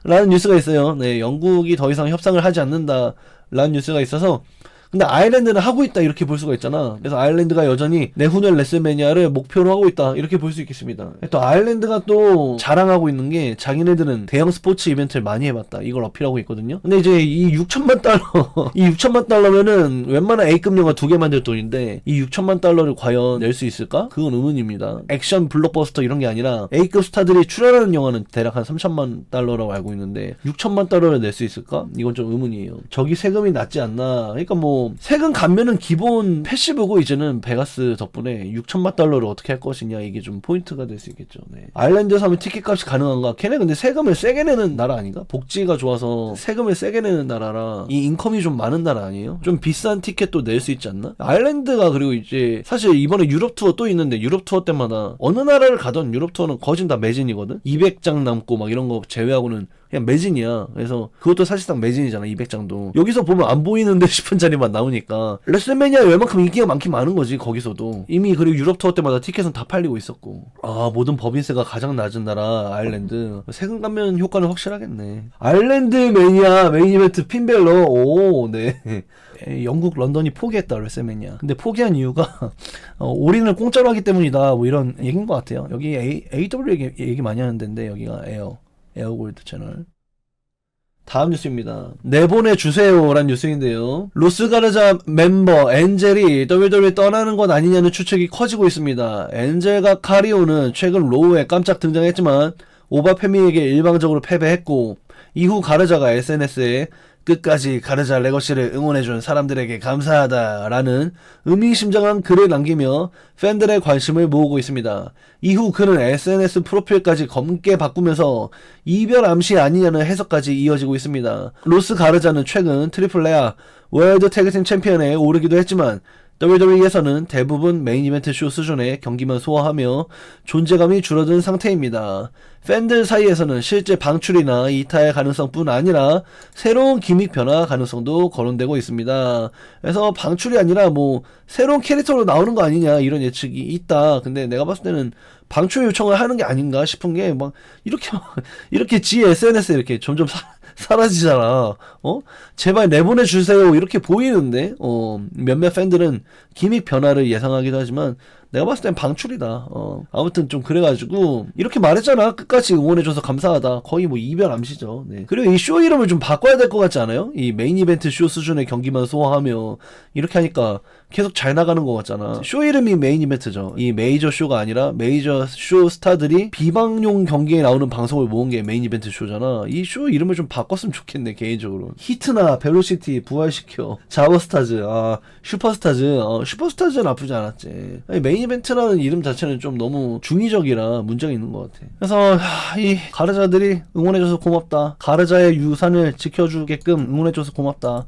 라는 뉴스가 있어요. 네, 영국이 더 이상 협상을 하지 않는다 라는 뉴스가 있어서 근데 아일랜드는 하고 있다 이렇게 볼 수가 있잖아. 그래서 아일랜드가 여전히 내후년 레슬매니아를 목표로 하고 있다 이렇게 볼 수 있겠습니다. 또 아일랜드가 또 자랑하고 있는 게 자기네들은 대형 스포츠 이벤트를 많이 해봤다 이걸 어필하고 있거든요. 근데 이제 이 6천만 달러 이 6천만 달러면은 웬만한 A급 영화 2개 만들 돈인데 이 6천만 달러를 과연 낼 수 있을까? 그건 의문입니다. 액션 블록버스터 이런 게 아니라 A급 스타들이 출연하는 영화는 대략 한 3천만 달러라고 알고 있는데 6천만 달러를 낼 수 있을까? 이건 좀 의문이에요. 저기 세금이 낮지 않나. 그러니까 뭐 세금 감면은 기본 패시브고 이제는 베가스 덕분에 6천만 달러를 어떻게 할 것이냐 이게 좀 포인트가 될 수 있겠죠. 네. 아일랜드에서 하면 티켓 값이 가능한가? 걔네 근데 세금을 세게 내는 나라 아닌가? 복지가 좋아서 세금을 세게 내는 나라라 이 인컴이 좀 많은 나라 아니에요? 좀 비싼 티켓도 낼 수 있지 않나? 아일랜드가 그리고 이제 사실 이번에 유럽 투어 또 있는데 유럽 투어 때마다 어느 나라를 가던 유럽 투어는 거진 다 매진이거든? 200장 남고 막 이런 거 제외하고는 그냥 매진이야. 그래서 그것도 사실상 매진이잖아. 200장도. 여기서 보면 안 보이는데 싶은 자리만 나오니까 레슬매니아에 웬만큼 인기가 많긴 많은 거지. 거기서도. 이미 그리고 유럽 투어 때마다 티켓은 다 팔리고 있었고. 모든 법인세가 가장 낮은 나라 아일랜드. 세금 감면 효과는 확실하겠네. 아일랜드 매니아 메인 이벤트 핀벨러. 오, 네. 영국 런던이 포기했다 레슬매니아. 근데 포기한 이유가 올인을 공짜로 하기 때문이다. 뭐 이런 얘기인 것 같아요. 여기 AW 얘기 많이 하는 데인데 여기가 에어골드 채널. 다음 뉴스입니다. 내보내주세요 란 뉴스인데요. 로스가르자 멤버 엔젤이 WWE 떠나는 것 아니냐는 추측이 커지고 있습니다. 엔젤과 카리오는 최근 로우에 깜짝 등장했지만 오바페미에게 일방적으로 패배했고 이후 가르자가 SNS에 끝까지 가르자 레거시를 응원해준 사람들에게 감사하다라는 의미심장한 글을 남기며 팬들의 관심을 모으고 있습니다. 이후 그는 SNS 프로필까지 검게 바꾸면서 이별 암시 아니냐는 해석까지 이어지고 있습니다. 로스 가르자는 최근 트리플 레아 월드 태그팀 챔피언에 오르기도 했지만 WWE에서는 대부분 메인 이벤트 쇼 수준의 경기만 소화하며 존재감이 줄어든 상태입니다. 팬들 사이에서는 실제 방출이나 이탈 가능성뿐 아니라 새로운 기믹 변화 가능성도 거론되고 있습니다. 그래서 방출이 아니라 뭐 새로운 캐릭터로 나오는 거 아니냐 이런 예측이 있다. 근데 내가 봤을 때는 방출 요청을 하는 게 아닌가 싶은 게 막 이렇게 지 SNS에 이렇게 점점 사라지잖아. 제발 내보내주세요 이렇게 보이는데 몇몇 팬들은 기믹 변화를 예상하기도 하지만 내가 봤을 땐 방출이다. 아무튼 좀 그래가지고 이렇게 말했잖아. 끝까지 응원해줘서 감사하다. 거의 뭐 이별 암시죠. 네. 그리고 이 쇼 이름을 좀 바꿔야 될 것 같지 않아요? 이 메인 이벤트 쇼 수준의 경기만 소화하며 이렇게 하니까 계속 잘 나가는 것 같잖아. 쇼 이름이 메인 이벤트죠. 이 메이저 쇼가 아니라 메이저 쇼 스타들이 비방용 경기에 나오는 방송을 모은 게 메인 이벤트 쇼잖아. 이 쇼 이름을 좀 바꿨으면 좋겠네 개인적으로. 히트나 벨로시티 부활시켜 자버스타즈 슈퍼스타즈 슈퍼스타즈는 나쁘지 않았지. 아니, 메인 이벤트라는 이름 자체는 좀 너무 중의적이라 문제가 있는 것 같아. 그래서 이 가르자들이 응원해줘서 고맙다. 가르자의 유산을 지켜주게끔 응원해줘서 고맙다.